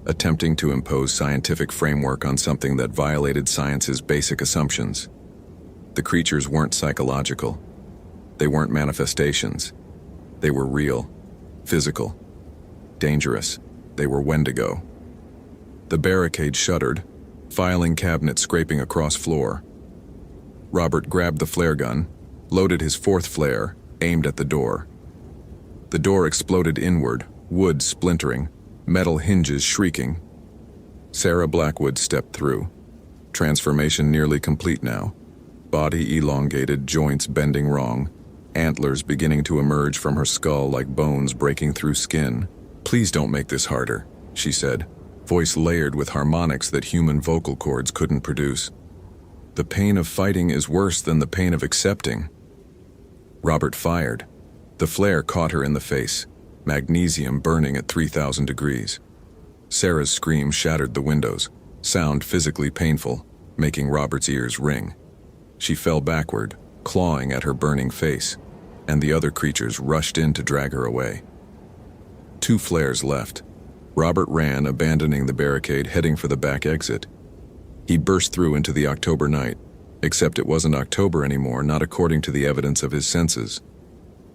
attempting to impose scientific framework on something that violated science's basic assumptions. The creatures weren't psychological. They weren't manifestations. They were real, physical, dangerous. They were Wendigo. The barricade shuddered, filing cabinet scraping across floor. Robert grabbed the flare gun, loaded his fourth flare, aimed at the door. The door exploded inward, wood splintering, metal hinges shrieking. Sarah Blackwood stepped through. Transformation nearly complete now. Body elongated, joints bending wrong, antlers beginning to emerge from her skull like bones breaking through skin. "Please don't make this harder," she said, voice layered with harmonics that human vocal cords couldn't produce. "The pain of fighting is worse than the pain of accepting." Robert fired. The flare caught her in the face, magnesium burning at 3,000 degrees. Sarah's scream shattered the windows, sound physically painful, making Robert's ears ring. She fell backward, clawing at her burning face, and the other creatures rushed in to drag her away. 2 flares left. Robert ran, abandoning the barricade, heading for the back exit. He burst through into the October night, except it wasn't October anymore, not according to the evidence of his senses.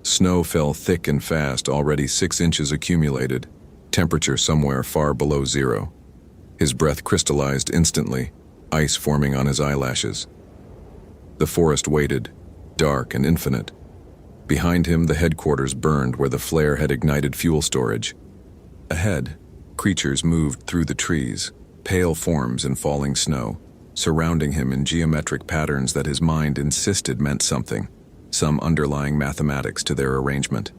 Snow fell thick and fast, already 6 inches accumulated, temperature somewhere far below zero. His breath crystallized instantly, ice forming on his eyelashes. The forest waited, dark and infinite. Behind him, the headquarters burned where the flare had ignited fuel storage. Ahead, creatures moved through the trees, pale forms in falling snow, surrounding him in geometric patterns that his mind insisted meant something, some underlying mathematics to their arrangement.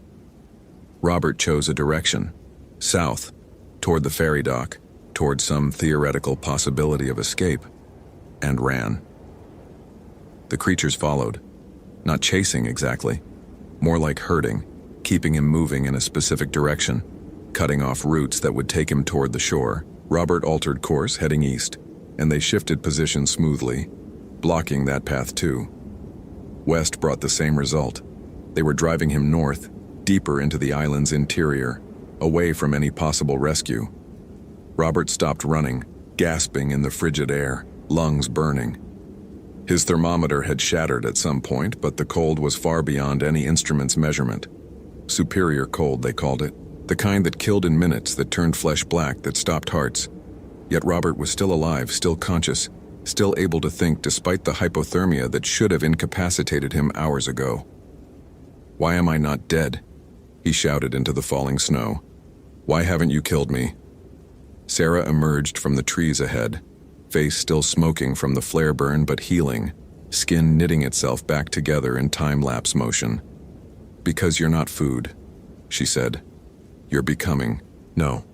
Robert chose a direction, south, toward the ferry dock, toward some theoretical possibility of escape, and ran. The creatures followed, not chasing exactly, more like herding, keeping him moving in a specific direction, cutting off routes that would take him toward the shore. Robert altered course, heading east, and they shifted position smoothly, blocking that path too. West brought the same result. They were driving him north, deeper into the island's interior, away from any possible rescue. Robert stopped running, gasping in the frigid air, lungs burning. His thermometer had shattered at some point, but the cold was far beyond any instrument's measurement. Superior cold, they called it. The kind that killed in minutes, that turned flesh black, that stopped hearts. Yet Robert was still alive, still conscious, still able to think despite the hypothermia that should have incapacitated him hours ago. "Why am I not dead?" he shouted into the falling snow. "Why haven't you killed me?" Sarah emerged from the trees ahead, face still smoking from the flare burn but healing, skin knitting itself back together in time-lapse motion. "Because you're not food," she said. "You're becoming." "No."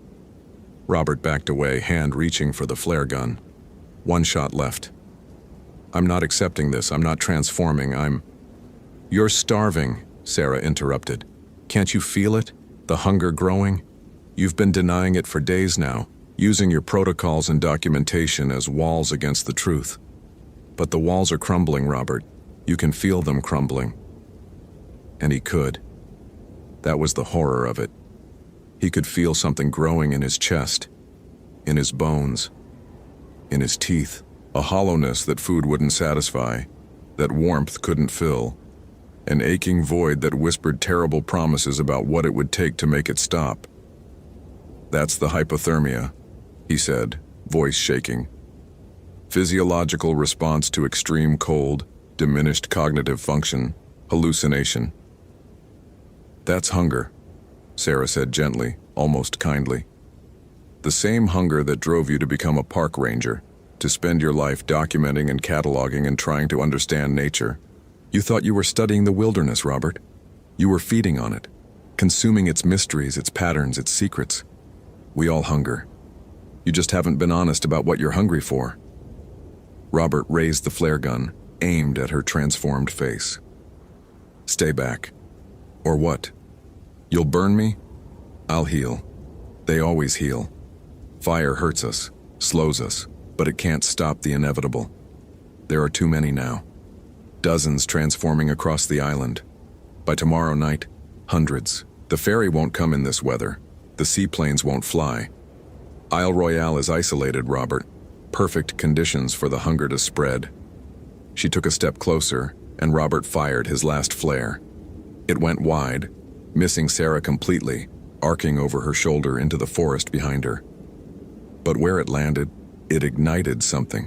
Robert backed away, hand reaching for the flare gun. 1 shot left. "I'm not accepting this. I'm not transforming. You're starving," Sarah interrupted. "Can't you feel it? The hunger growing? You've been denying it for days now, using your protocols and documentation as walls against the truth. But the walls are crumbling, Robert. You can feel them crumbling." And he could. That was the horror of it. He could feel something growing in his chest, in his bones, in his teeth, a hollowness that food wouldn't satisfy, that warmth couldn't fill, an aching void that whispered terrible promises about what it would take to make it stop. "That's the hypothermia," he said, voice shaking. Physiological response to extreme cold, diminished cognitive function, hallucination. That's hunger, Sarah said gently, almost kindly. The same hunger that drove you to become a park ranger, to spend your life documenting and cataloging and trying to understand nature. You thought you were studying the wilderness, Robert. You were feeding on it, consuming its mysteries, its patterns, its secrets. We all hunger. You just haven't been honest about what you're hungry for. Robert raised the flare gun, aimed at her transformed face. Stay back. Or what? You'll burn me? I'll heal. They always heal. Fire hurts us, slows us, but it can't stop the inevitable. There are too many now. Dozens transforming across the island. By tomorrow night, hundreds. The ferry won't come in this weather. The seaplanes won't fly. Isle Royale is isolated, Robert. Perfect conditions for the hunger to spread. She took a step closer, and Robert fired his last flare. It went wide, missing Sarah completely, arcing over her shoulder into the forest behind her. But where it landed, it ignited something.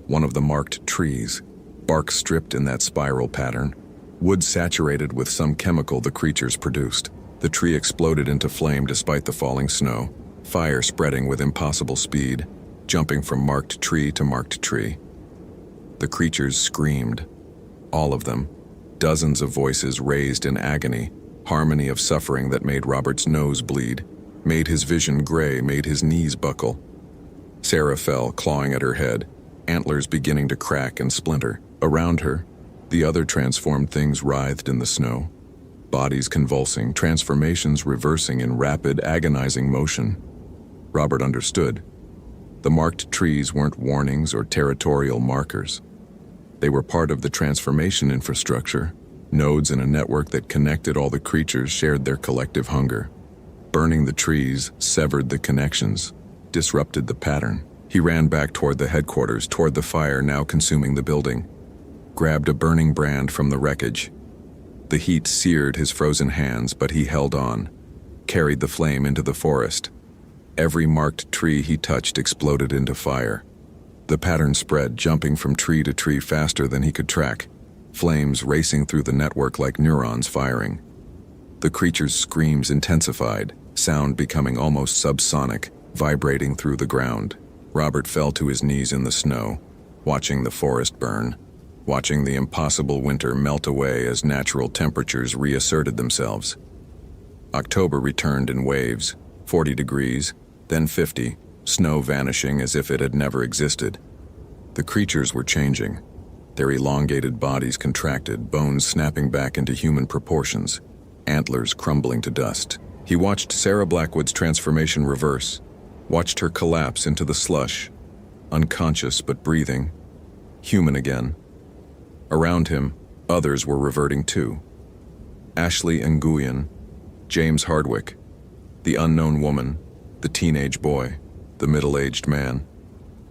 One of the marked trees, bark stripped in that spiral pattern, wood saturated with some chemical the creatures produced. The tree exploded into flame despite the falling snow, fire spreading with impossible speed, jumping from marked tree to marked tree. The creatures screamed, all of them, dozens of voices raised in agony, harmony of suffering that made Robert's nose bleed, made his vision gray, made his knees buckle. Sarah fell, clawing at her head, antlers beginning to crack and splinter. Around her, the other transformed things writhed in the snow, bodies convulsing, transformations reversing in rapid, agonizing motion. Robert understood. The marked trees weren't warnings or territorial markers. They were part of the transformation infrastructure, nodes in a network that connected all the creatures shared their collective hunger. Burning the trees severed the connections, disrupted the pattern. He ran back toward the headquarters, toward the fire now consuming the building, grabbed a burning brand from the wreckage. The heat seared his frozen hands, but he held on, carried the flame into the forest. Every marked tree he touched exploded into fire. The pattern spread, jumping from tree to tree faster than he could track, flames racing through the network like neurons firing. The creature's screams intensified, sound becoming almost subsonic, vibrating through the ground. Robert fell to his knees in the snow, watching the forest burn, watching the impossible winter melt away as natural temperatures reasserted themselves. October returned in waves, 40 degrees, then 50, snow vanishing as if it had never existed. The creatures were changing. Their elongated bodies contracted, bones snapping back into human proportions, antlers crumbling to dust. He watched Sarah Blackwood's transformation reverse, watched her collapse into the slush, unconscious but breathing, human again. Around him, others were reverting too. Ashley Nguyen, James Hardwick, the unknown woman, the teenage boy, the middle-aged man.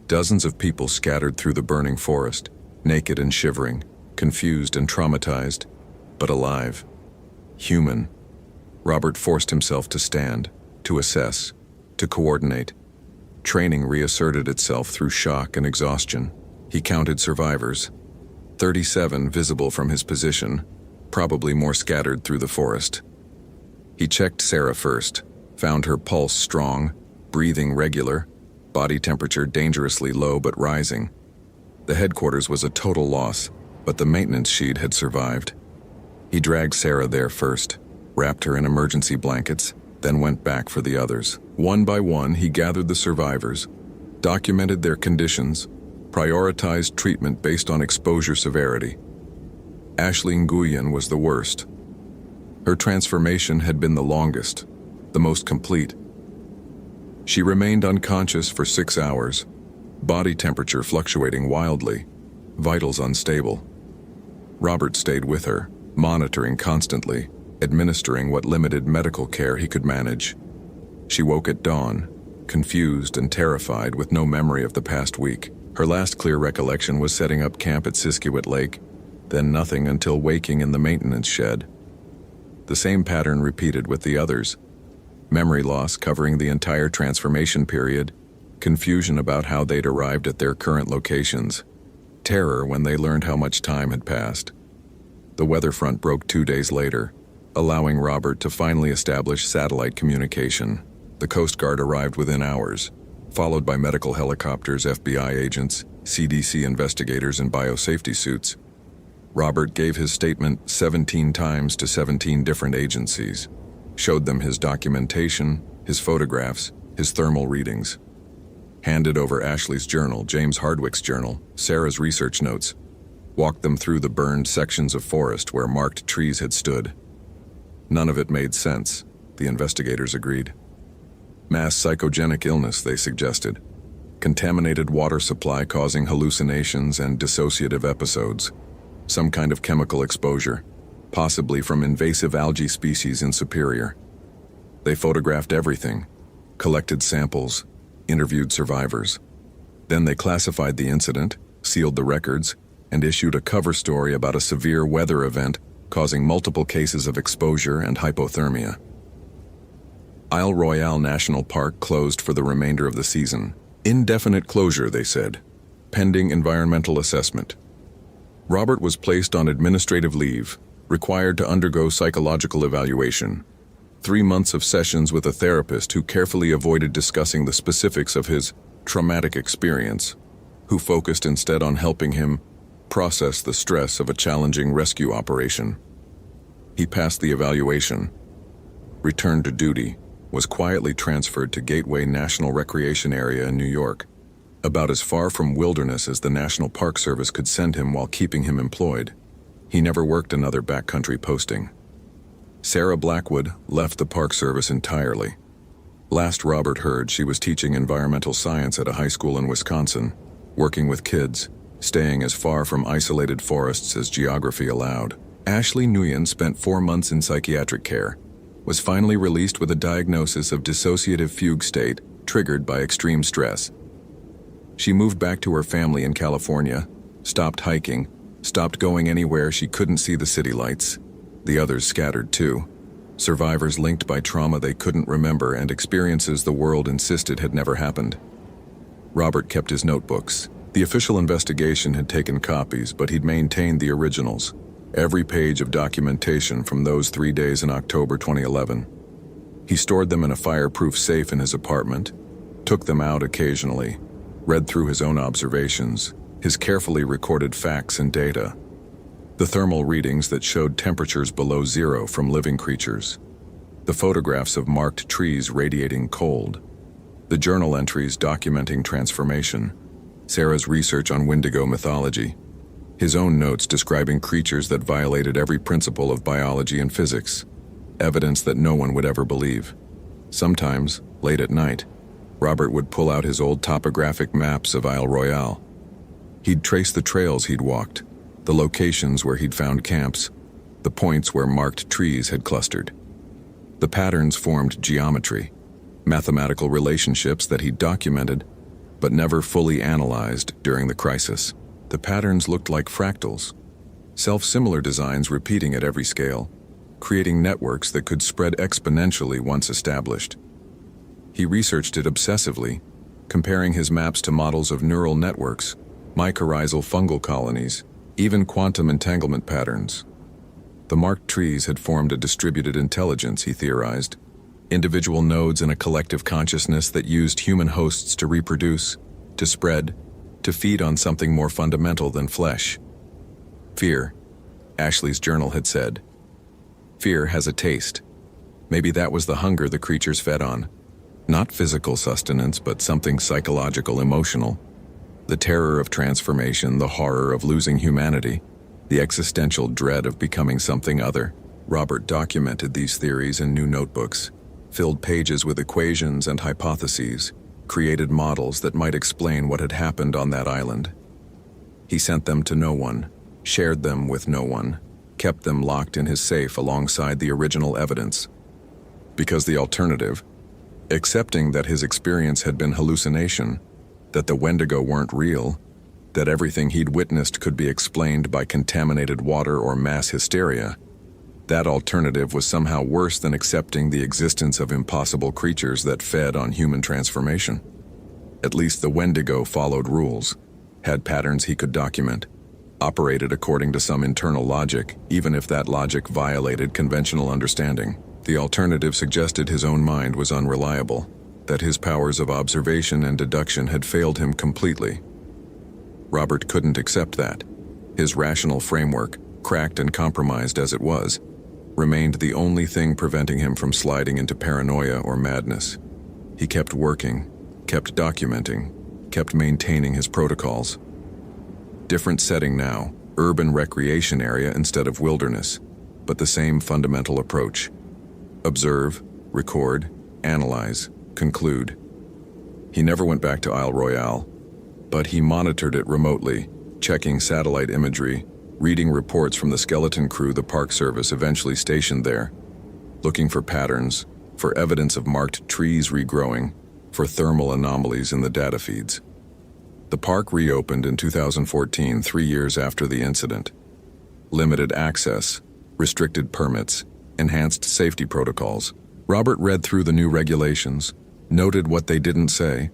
Dozens of people scattered through the burning forest, naked and shivering, confused and traumatized, but alive. Human. Robert forced himself to stand, to assess, to coordinate. Training reasserted itself through shock and exhaustion. He counted survivors. 37 visible from his position, probably more scattered through the forest. He checked Sarah first, found her pulse strong, breathing regular, body temperature dangerously low but rising. The headquarters was a total loss, but the maintenance sheet had survived. He dragged Sarah there first, wrapped her in emergency blankets, then went back for the others. One by one, he gathered the survivors, documented their conditions, prioritized treatment based on exposure severity. Ashley Nguyen was the worst. Her transformation had been the longest, the most complete. She remained unconscious for 6 hours, body temperature fluctuating wildly, vitals unstable. Robert stayed with her, monitoring constantly, administering what limited medical care he could manage. She woke at dawn, confused and terrified with no memory of the past week. Her last clear recollection was setting up camp at Siskiwit Lake, then nothing until waking in the maintenance shed. The same pattern repeated with the others. Memory loss covering the entire transformation period, confusion about how they'd arrived at their current locations, terror when they learned how much time had passed. The weather front broke 2 days later, allowing Robert to finally establish satellite communication. The Coast Guard arrived within hours, followed by medical helicopters, FBI agents, CDC investigators in biosafety suits. Robert gave his statement 17 times to 17 different agencies, showed them his documentation, his photographs, his thermal readings. Handed over Ashley's journal, James Hardwick's journal, Sarah's research notes, walked them through the burned sections of forest where marked trees had stood. None of it made sense, the investigators agreed. Mass psychogenic illness, they suggested. Contaminated water supply causing hallucinations and dissociative episodes. Some kind of chemical exposure, possibly from invasive algae species in Superior. They photographed everything, collected samples, interviewed survivors. Then they classified the incident, sealed the records, and issued a cover story about a severe weather event causing multiple cases of exposure and hypothermia. Isle Royale National Park closed for the remainder of the season. Indefinite closure, they said, pending environmental assessment. Robert was placed on administrative leave, required to undergo psychological evaluation. 3 months of sessions with a therapist who carefully avoided discussing the specifics of his traumatic experience, who focused instead on helping him process the stress of a challenging rescue operation. He passed the evaluation, returned to duty, was quietly transferred to Gateway National Recreation Area in New York, about as far from wilderness as the National Park Service could send him while keeping him employed. He never worked another backcountry posting. Sarah Blackwood left the Park Service entirely. Last Robert heard, she was teaching environmental science at a high school in Wisconsin, working with kids, staying as far from isolated forests as geography allowed. Ashley Nguyen spent 4 months in psychiatric care, was finally released with a diagnosis of dissociative fugue state triggered by extreme stress. She moved back to her family in California, stopped hiking, stopped going anywhere she couldn't see the city lights. The others scattered too. Survivors linked by trauma they couldn't remember and experiences the world insisted had never happened. Robert kept his notebooks. The official investigation had taken copies, but he'd maintained the originals. Every page of documentation from those 3 days in October 2011. He stored them in a fireproof safe in his apartment, took them out occasionally, read through his own observations, his carefully recorded facts and data. The thermal readings that showed temperatures below zero from living creatures. The photographs of marked trees radiating cold. The journal entries documenting transformation. Sarah's research on Wendigo mythology. His own notes describing creatures that violated every principle of biology and physics. Evidence that no one would ever believe. Sometimes, late at night, Robert would pull out his old topographic maps of Isle Royale. He'd trace the trails he'd walked, the locations where he'd found camps, the points where marked trees had clustered. The patterns formed geometry, mathematical relationships that he'd documented, but never fully analyzed during the crisis. The patterns looked like fractals, self-similar designs repeating at every scale, creating networks that could spread exponentially once established. He researched it obsessively, comparing his maps to models of neural networks, mycorrhizal fungal colonies, even quantum entanglement patterns. The marked trees had formed a distributed intelligence, he theorized, individual nodes in a collective consciousness that used human hosts to reproduce, to spread, to feed on something more fundamental than flesh. Fear, Ashley's journal had said. Fear has a taste. Maybe that was the hunger the creatures fed on. Not physical sustenance, but something psychological, emotional. The terror of transformation, the horror of losing humanity, the existential dread of becoming something other. Robert documented these theories in new notebooks, filled pages with equations and hypotheses, created models that might explain what had happened on that island. He sent them to no one, shared them with no one, kept them locked in his safe alongside the original evidence. Because the alternative, accepting that his experience had been hallucination, that the Wendigo weren't real, that everything he'd witnessed could be explained by contaminated water or mass hysteria, that alternative was somehow worse than accepting the existence of impossible creatures that fed on human transformation. At least the Wendigo followed rules, had patterns he could document, operated according to some internal logic, even if that logic violated conventional understanding. The alternative suggested his own mind was unreliable, that his powers of observation and deduction had failed him completely. Robert couldn't accept that. His rational framework, cracked and compromised as it was, remained the only thing preventing him from sliding into paranoia or madness. He kept working, kept documenting, kept maintaining his protocols. Different setting now, urban recreation area instead of wilderness, but the same fundamental approach. Observe, record, analyze, conclude. He never went back to Isle Royale, but he monitored it remotely, checking satellite imagery, reading reports from the skeleton crew the Park Service eventually stationed there, looking for patterns, for evidence of marked trees regrowing, for thermal anomalies in the data feeds. The park reopened in 2014, 3 years after the incident. Limited access, restricted permits, enhanced safety protocols. Robert read through the new regulations, noted what they didn't say,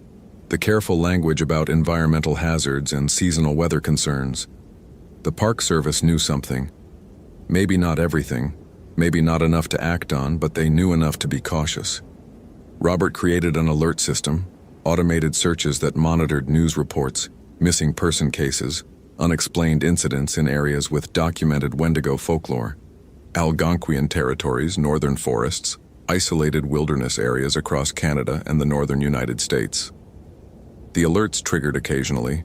the careful language about environmental hazards and seasonal weather concerns. The Park Service knew something. Maybe not everything, maybe not enough to act on, but they knew enough to be cautious. Robert created an alert system, automated searches that monitored news reports, missing person cases, unexplained incidents in areas with documented Wendigo folklore, Algonquian territories, northern forests, isolated wilderness areas across Canada and the northern United States. The alerts triggered occasionally: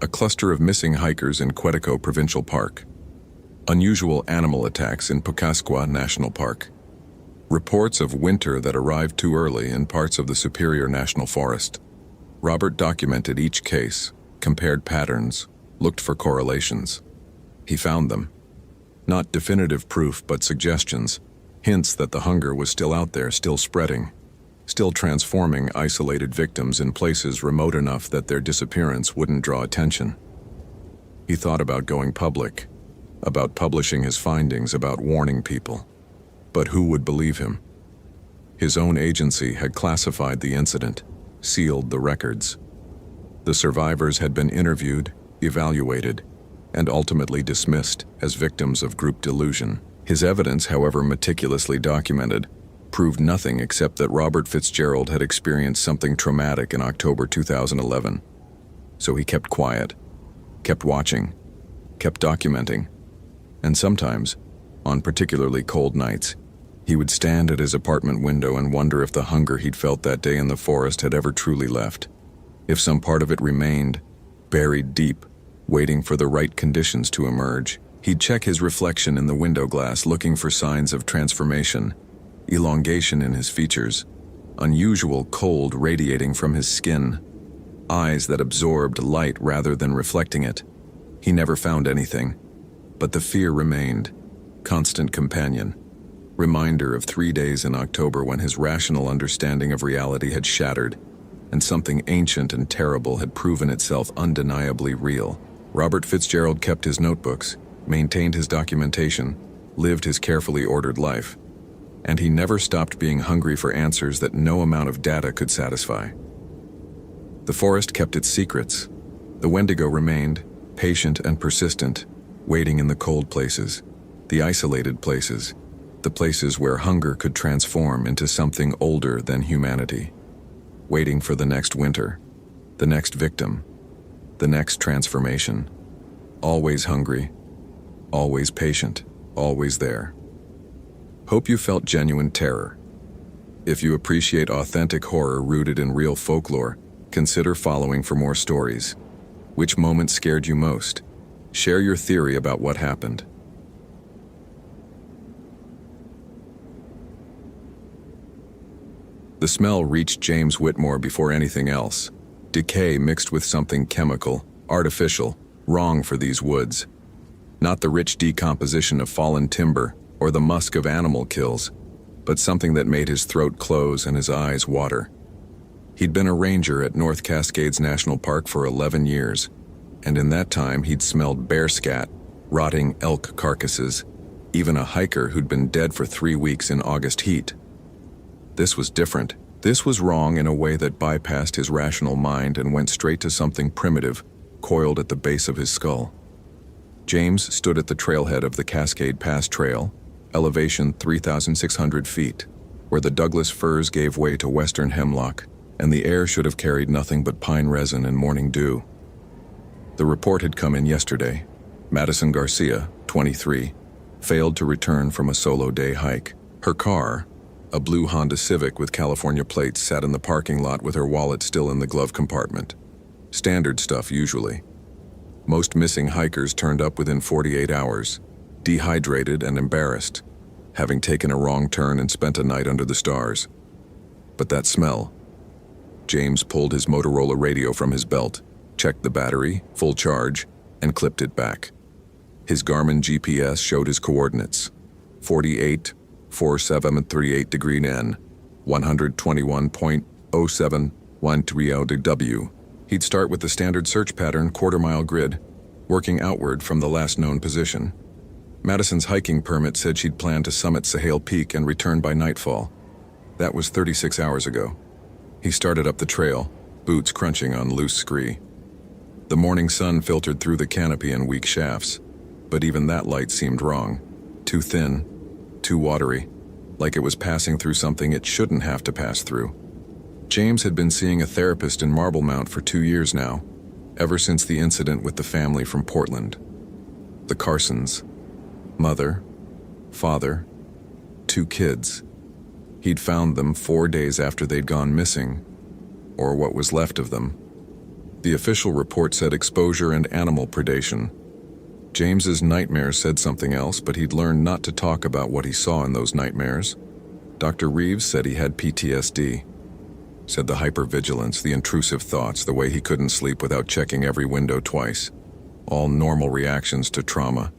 a cluster of missing hikers in Quetico Provincial Park, unusual animal attacks in Pukasqua National Park, reports of winter that arrived too early in parts of the Superior National Forest. Robert documented each case, compared patterns, looked for correlations. He found them. Not definitive proof, but suggestions, hints that the hunger was still out there, still spreading, still transforming isolated victims in places remote enough that their disappearance wouldn't draw attention. He thought about going public, about publishing his findings, about warning people. But who would believe him? His own agency had classified the incident, sealed the records. The survivors had been interviewed, evaluated, and ultimately dismissed as victims of group delusion. His evidence, however meticulously documented, proved nothing except that Robert Fitzgerald had experienced something traumatic in October 2011. So he kept quiet, kept watching, kept documenting, and sometimes, on particularly cold nights, he would stand at his apartment window and wonder if the hunger he'd felt that day in the forest had ever truly left, if some part of it remained, buried deep, waiting for the right conditions to emerge. He'd check his reflection in the window glass, looking for signs of transformation, elongation in his features, unusual cold radiating from his skin, eyes that absorbed light rather than reflecting it. He never found anything, but the fear remained, constant companion, reminder of 3 days in October when his rational understanding of reality had shattered, and something ancient and terrible had proven itself undeniably real. Robert Fitzgerald kept his notebooks, maintained his documentation, lived his carefully ordered life, and he never stopped being hungry for answers that no amount of data could satisfy. The forest kept its secrets. The Wendigo remained, patient and persistent, waiting in the cold places, the isolated places, the places where hunger could transform into something older than humanity, waiting for the next winter, the next victim, the next transformation. Always hungry, always patient, always there. Hope you felt genuine terror. If you appreciate authentic horror rooted in real folklore, consider following for more stories. Which moment scared you most? Share your theory about what happened. The smell reached James Whitmore before anything else. Decay mixed with something chemical, artificial, wrong for these woods. Not the rich decomposition of fallen timber or the musk of animal kills, but something that made his throat close and his eyes water. He'd been a ranger at North Cascades National Park for 11 years, and in that time he'd smelled bear scat, rotting elk carcasses, even a hiker who'd been dead for 3 weeks in August heat. This was different. This was wrong in a way that bypassed his rational mind and went straight to something primitive, coiled at the base of his skull. James stood at the trailhead of the Cascade Pass Trail, elevation 3,600 feet, where the Douglas firs gave way to western hemlock, and the air should have carried nothing but pine resin and morning dew. The report had come in yesterday. Madison Garcia, 23, failed to return from a solo day hike. Her car, a blue Honda Civic with California plates, sat in the parking lot with her wallet still in the glove compartment. Standard stuff usually. Most missing hikers turned up within 48 hours, dehydrated and embarrassed, having taken a wrong turn and spent a night under the stars. But that smell. James pulled his Motorola radio from his belt, checked the battery, full charge, and clipped it back. His Garmin GPS showed his coordinates: 48, 4738 degree N, 121.0713 W. He'd start with the standard search pattern quarter-mile grid, working outward from the last known position. Madison's hiking permit said she'd planned to summit Sahale Peak and return by nightfall. That was 36 hours ago. He started up the trail, boots crunching on loose scree. The morning sun filtered through the canopy in weak shafts, but even that light seemed wrong. Too thin, too watery, like it was passing through something it shouldn't have to pass through. James had been seeing a therapist in Marble Mount for 2 years now, ever since the incident with the family from Portland. The Carsons. Mother, father, 2 kids. He'd found them 4 days after they'd gone missing, or what was left of them. The official report said exposure and animal predation. James's nightmares said something else, but he'd learned not to talk about what he saw in those nightmares. Dr. Reeves said he had PTSD. Said the hypervigilance, the intrusive thoughts, the way he couldn't sleep without checking every window twice. All normal reactions to trauma.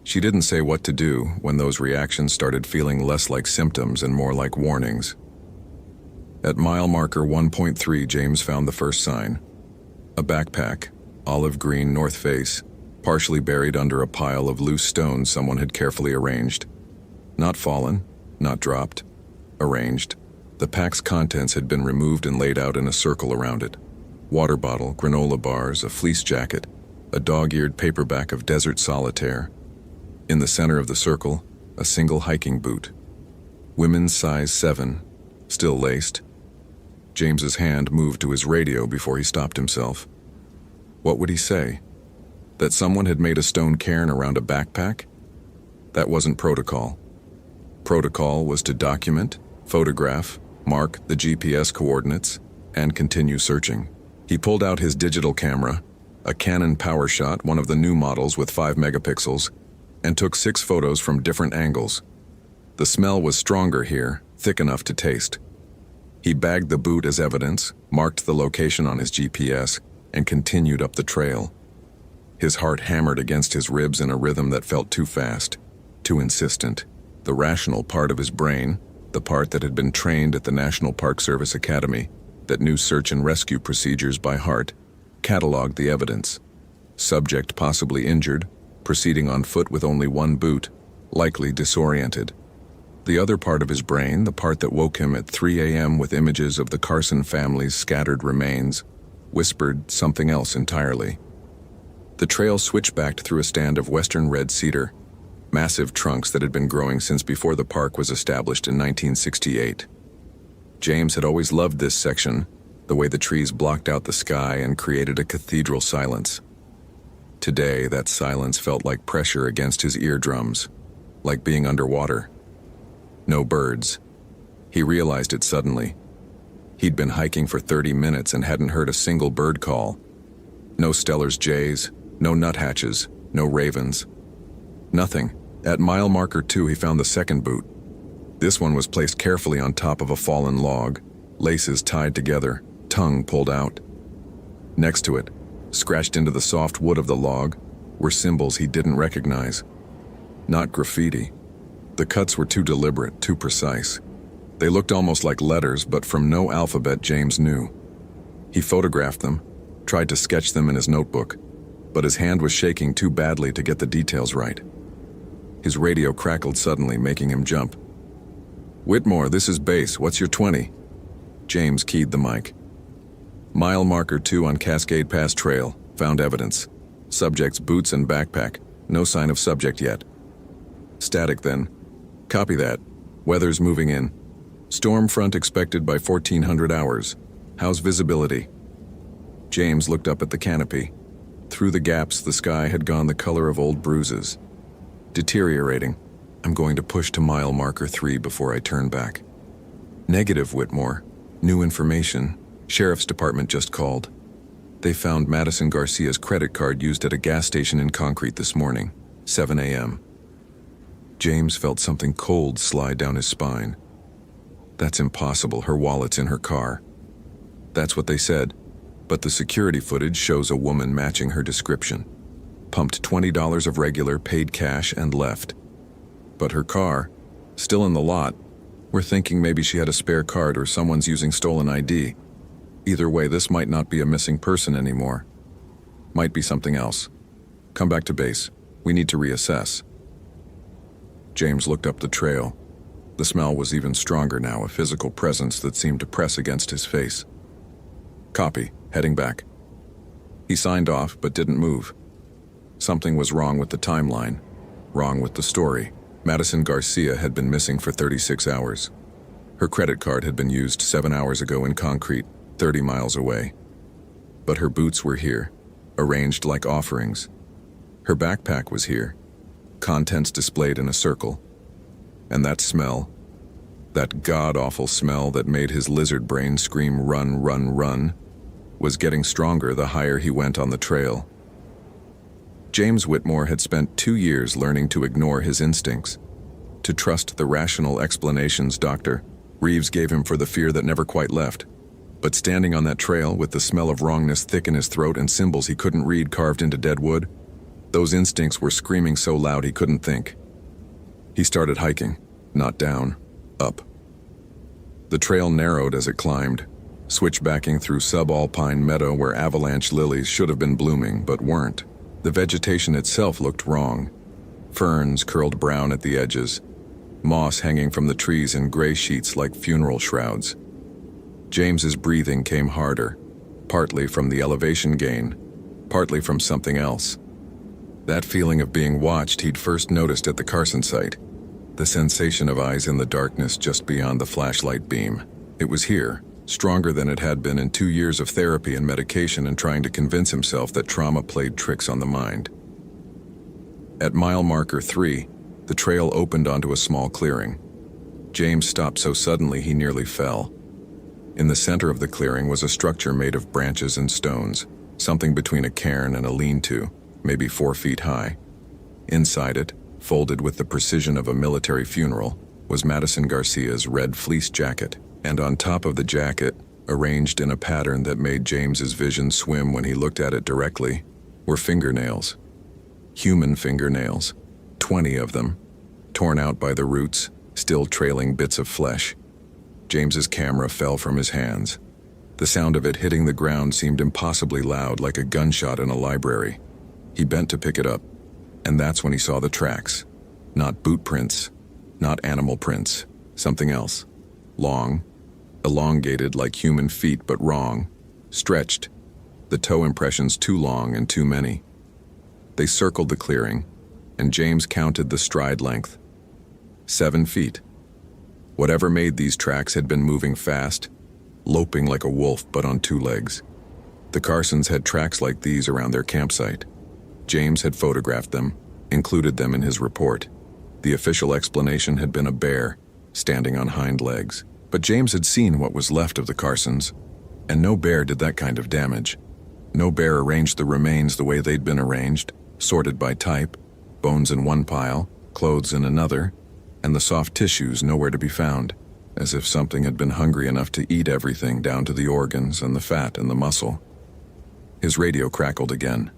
She didn't say what to do when those reactions started feeling less like symptoms and more like warnings. At mile marker 1.3, James found the first sign. A backpack, olive green north face, partially buried under a pile of loose stones someone had carefully arranged. Not fallen, not dropped, arranged. The pack's contents had been removed and laid out in a circle around it. Water bottle, granola bars, a fleece jacket, a dog-eared paperback of Desert Solitaire. In the center of the circle, a single hiking boot. Women's size 7, still laced. James's hand moved to his radio before he stopped himself. What would he say? That someone had made a stone cairn around a backpack? That wasn't protocol. Protocol was to document, photograph, mark the GPS coordinates, and continue searching. He pulled out his digital camera, a Canon PowerShot, one of the new models with 5 megapixels, and took 6 photos from different angles. The smell was stronger here, thick enough to taste. He bagged the boot as evidence, marked the location on his GPS, and continued up the trail. His heart hammered against his ribs in a rhythm that felt too fast, too insistent. The rational part of his brain, the part that had been trained at the National Park Service Academy, that knew search and rescue procedures by heart, cataloged the evidence. Subject possibly injured, proceeding on foot with only 1 boot, likely disoriented. The other part of his brain, the part that woke him at 3 a.m. with images of the Carson family's scattered remains, whispered something else entirely. The trail switchbacked through a stand of western red cedar, massive trunks that had been growing since before the park was established in 1968. James had always loved this section, the way the trees blocked out the sky and created a cathedral silence. Today, that silence felt like pressure against his eardrums, like being underwater. No birds. He realized it suddenly. He'd been hiking for 30 minutes and hadn't heard a single bird call. No Steller's jays, no nuthatches, no ravens. Nothing. At mile marker 2, he found the second boot. This one was placed carefully on top of a fallen log, laces tied together, tongue pulled out. Next to it, scratched into the soft wood of the log, were symbols he didn't recognize. Not graffiti. The cuts were too deliberate, too precise. They looked almost like letters, but from no alphabet James knew. He photographed them, tried to sketch them in his notebook, but his hand was shaking too badly to get the details right. His radio crackled suddenly, making him jump. "Whitmore, this is base. What's your 20? James keyed the mic. Mile marker 2 on Cascade Pass Trail. Found evidence. Subject's boots and backpack. No sign of subject yet. Static then. Copy that. Weather's moving in. Storm front expected by 1400 hours. How's visibility? James looked up at the canopy. Through the gaps, the sky had gone the color of old bruises. Deteriorating. I'm going to push to mile marker 3 before I turn back. Negative, Whitmore. New information. Sheriff's Department just called. They found Madison Garcia's credit card used at a gas station in Concrete this morning, 7 a.m. James felt something cold slide down his spine. That's impossible. Her wallet's in her car. That's what they said, but the security footage shows a woman matching her description. Pumped $20 of regular, paid cash, and left. But her car, still in the lot. We're thinking maybe she had a spare card or someone's using stolen ID. Either way, this might not be a missing person anymore. Might be something else. Come back to base. We need to reassess. James looked up the trail. The smell was even stronger now, a physical presence that seemed to press against his face. Copy. Heading back. He signed off, but didn't move. Something was wrong with the timeline. Wrong with the story. Madison Garcia had been missing for 36 hours. Her credit card had been used 7 hours ago in Concrete, 30 miles away. But her boots were here, arranged like offerings. Her backpack was here, contents displayed in a circle. And that smell, that god-awful smell that made his lizard brain scream run, run, run, was getting stronger the higher he went on the trail. James Whitmore had spent 2 years learning to ignore his instincts, to trust the rational explanations Dr. Reeves gave him for the fear that never quite left. But standing on that trail with the smell of wrongness thick in his throat and symbols he couldn't read carved into dead wood, those instincts were screaming so loud he couldn't think. He started hiking, not down, up. The trail narrowed as it climbed, switchbacking through subalpine meadow where avalanche lilies should have been blooming but weren't. The vegetation itself looked wrong. Ferns curled brown at the edges, moss hanging from the trees in gray sheets like funeral shrouds. James's breathing came harder, partly from the elevation gain, partly from something else. That feeling of being watched he'd first noticed at the Carson site, the sensation of eyes in the darkness just beyond the flashlight beam. It was here, stronger than it had been in 2 years of therapy and medication and trying to convince himself that trauma played tricks on the mind. At mile marker 3, the trail opened onto a small clearing. James stopped so suddenly he nearly fell. In the center of the clearing was a structure made of branches and stones, something between a cairn and a lean-to, maybe 4 feet high. Inside it, folded with the precision of a military funeral, was Madison Garcia's red fleece jacket, and on top of the jacket, arranged in a pattern that made James's vision swim when he looked at it directly, were fingernails. Human fingernails, 20 of them, torn out by the roots, still trailing bits of flesh. James's camera fell from his hands. The sound of it hitting the ground seemed impossibly loud, like a gunshot in a library. He bent to pick it up, and that's when he saw the tracks. Not boot prints, not animal prints, something else. Long, elongated like human feet, but wrong, stretched, the toe impressions too long and too many. They circled the clearing, and James counted the stride length. 7 feet. Whatever made these tracks had been moving fast, loping like a wolf but on 2 legs. The Carsons had tracks like these around their campsite. James had photographed them, included them in his report. The official explanation had been a bear, standing on hind legs. But James had seen what was left of the Carsons, and no bear did that kind of damage. No bear arranged the remains the way they'd been arranged, sorted by type, bones in one pile, clothes in another, and the soft tissues nowhere to be found, as if something had been hungry enough to eat everything down to the organs and the fat and the muscle. His radio crackled again.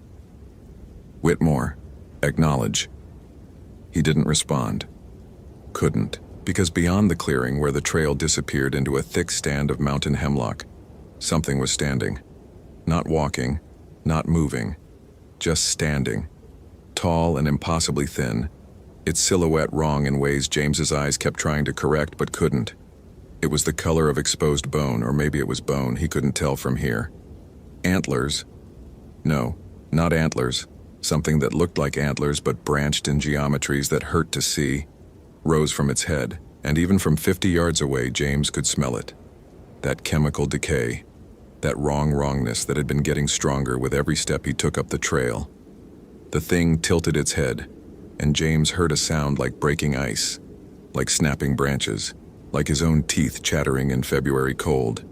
Whitmore, acknowledge. He didn't respond. Couldn't, because beyond the clearing where the trail disappeared into a thick stand of mountain hemlock, something was standing. Not walking, not moving, just standing. Tall and impossibly thin, its silhouette wrong in ways James's eyes kept trying to correct but couldn't. It was the color of exposed bone, or maybe it was bone, he couldn't tell from here. Antlers? No, not antlers. Something that looked like antlers but branched in geometries that hurt to see, rose from its head, and even from 50 yards away, James could smell it. That chemical decay, that wrongness that had been getting stronger with every step he took up the trail. The thing tilted its head, and James heard a sound like breaking ice, like snapping branches, like his own teeth chattering in February cold.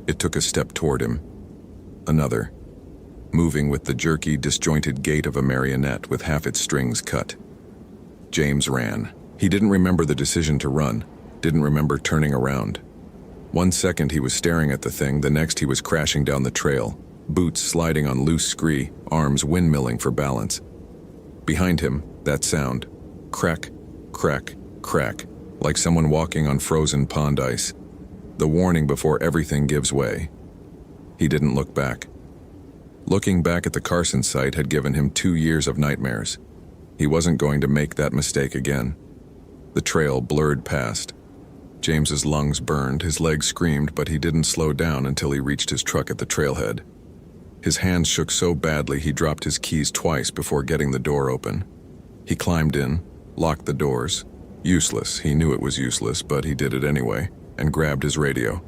It took a step toward him. Another, moving with the jerky, disjointed gait of a marionette with half its strings cut. James ran. He didn't remember the decision to run, didn't remember turning around. 1 second he was staring at the thing, the next he was crashing down the trail, boots sliding on loose scree, arms windmilling for balance. Behind him, that sound. Crack, crack, crack, like someone walking on frozen pond ice. The warning before everything gives way. He didn't look back. Looking back at the Carson site had given him 2 years of nightmares. He wasn't going to make that mistake again. The trail blurred past. James's lungs burned, his legs screamed, but he didn't slow down until he reached his truck at the trailhead. His hands shook so badly he dropped his keys twice before getting the door open. He climbed in, locked the doors. Useless, he knew it was useless, but he did it anyway, and grabbed his radio.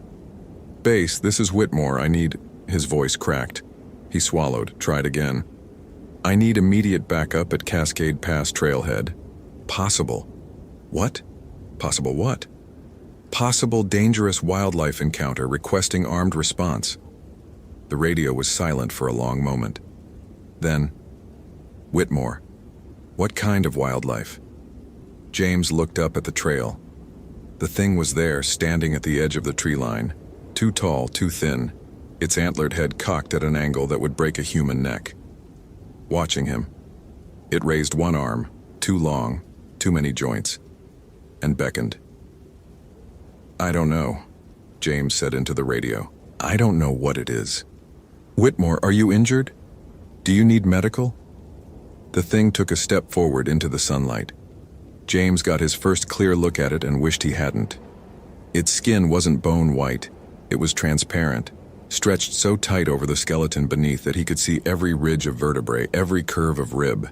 "Base, this is Whitmore, I need..." His voice cracked. He swallowed, tried again. "I need immediate backup at Cascade Pass trailhead. Possible." What? Possible what? Possible dangerous wildlife encounter requesting armed response. The radio was silent for a long moment. Then, Whitmore. What kind of wildlife? James looked up at the trail. The thing was there, standing at the edge of the tree line. Too tall, too thin, its antlered head cocked at an angle that would break a human neck. Watching him. It raised one arm, too long, too many joints, and beckoned. "I don't know," James said into the radio. "I don't know what it is." "Whitmore, are you injured? Do you need medical?" The thing took a step forward into the sunlight. James got his first clear look at it and wished he hadn't. Its skin wasn't bone white, it was transparent, stretched so tight over the skeleton beneath that he could see every ridge of vertebrae, every curve of rib.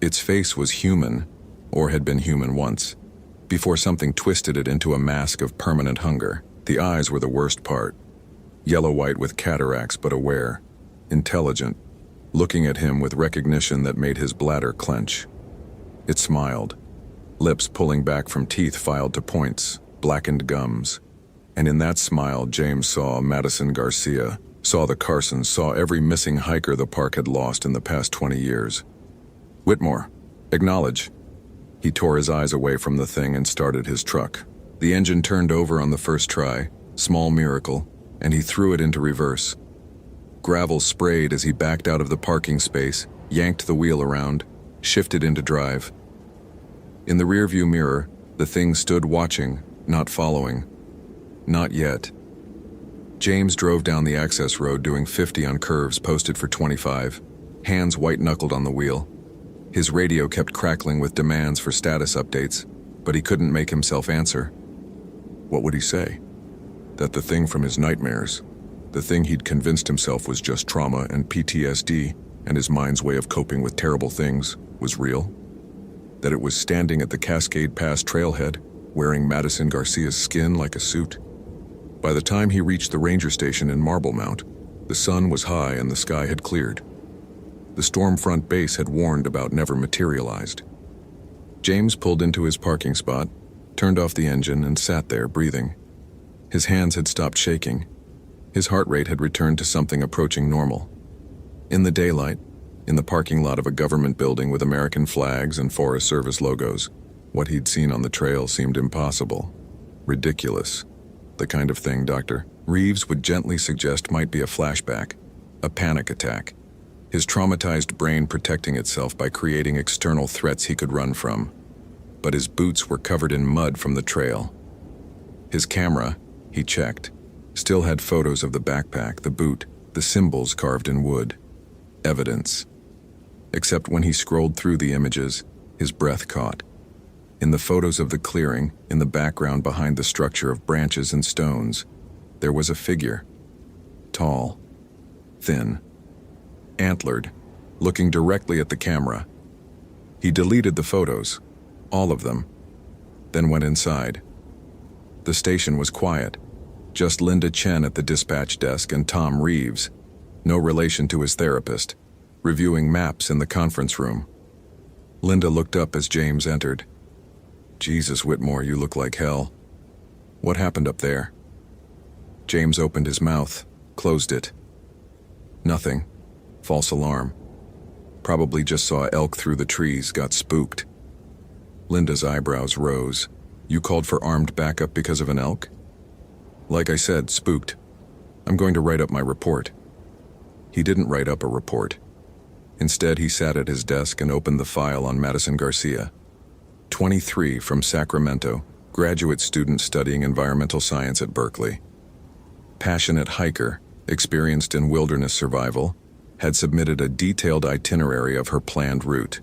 Its face was human, or had been human once, before something twisted it into a mask of permanent hunger. The eyes were the worst part. Yellow-white with cataracts, but aware, intelligent, looking at him with recognition that made his bladder clench. It smiled, lips pulling back from teeth filed to points, blackened gums. And in that smile, James saw Madison Garcia, saw the Carsons, saw every missing hiker the park had lost in the past 20 years. "Whitmore, acknowledge." He tore his eyes away from the thing and started his truck. The engine turned over on the first try, small miracle, and he threw it into reverse. Gravel sprayed as he backed out of the parking space, yanked the wheel around, shifted into drive. In the rearview mirror, the thing stood watching, not following. Not yet. James drove down the access road doing 50 on curves posted for 25, hands white-knuckled on the wheel. His radio kept crackling with demands for status updates, but he couldn't make himself answer. What would he say? That the thing from his nightmares, the thing he'd convinced himself was just trauma and PTSD and his mind's way of coping with terrible things, was real? That it was standing at the Cascade Pass trailhead, wearing Madison Garcia's skin like a suit? By the time he reached the ranger station in Marble Mount, the sun was high and the sky had cleared. The Stormfront base had warned about never materialized. James pulled into his parking spot, turned off the engine, and sat there, breathing. His hands had stopped shaking. His heart rate had returned to something approaching normal. In the daylight, in the parking lot of a government building with American flags and Forest Service logos, what he'd seen on the trail seemed impossible, ridiculous. The kind of thing Dr. Reeves would gently suggest might be a flashback, a panic attack. His traumatized brain protecting itself by creating external threats he could run from. But his boots were covered in mud from the trail. His camera, he checked, still had photos of the backpack, the boot, the symbols carved in wood. Evidence. Except when he scrolled through the images, his breath caught. In the photos of the clearing, in the background behind the structure of branches and stones, there was a figure. Tall, thin, antlered, looking directly at the camera. He deleted the photos, all of them, then went inside. The station was quiet. Just Linda Chen at the dispatch desk and Tom Reeves, no relation to his therapist, reviewing maps in the conference room. Linda looked up as James entered. "Jesus, Whitmore, you look like hell. What happened up there?" James opened his mouth, closed it. "Nothing. False alarm. Probably just saw elk through the trees, got spooked." Linda's eyebrows rose. "You called for armed backup because of an elk?" "Like I said, spooked. I'm going to write up my report." He didn't write up a report. Instead, he sat at his desk and opened the file on Madison Garcia. 23, from Sacramento, graduate student studying environmental science at Berkeley. Passionate hiker, experienced in wilderness survival, had submitted a detailed itinerary of her planned route.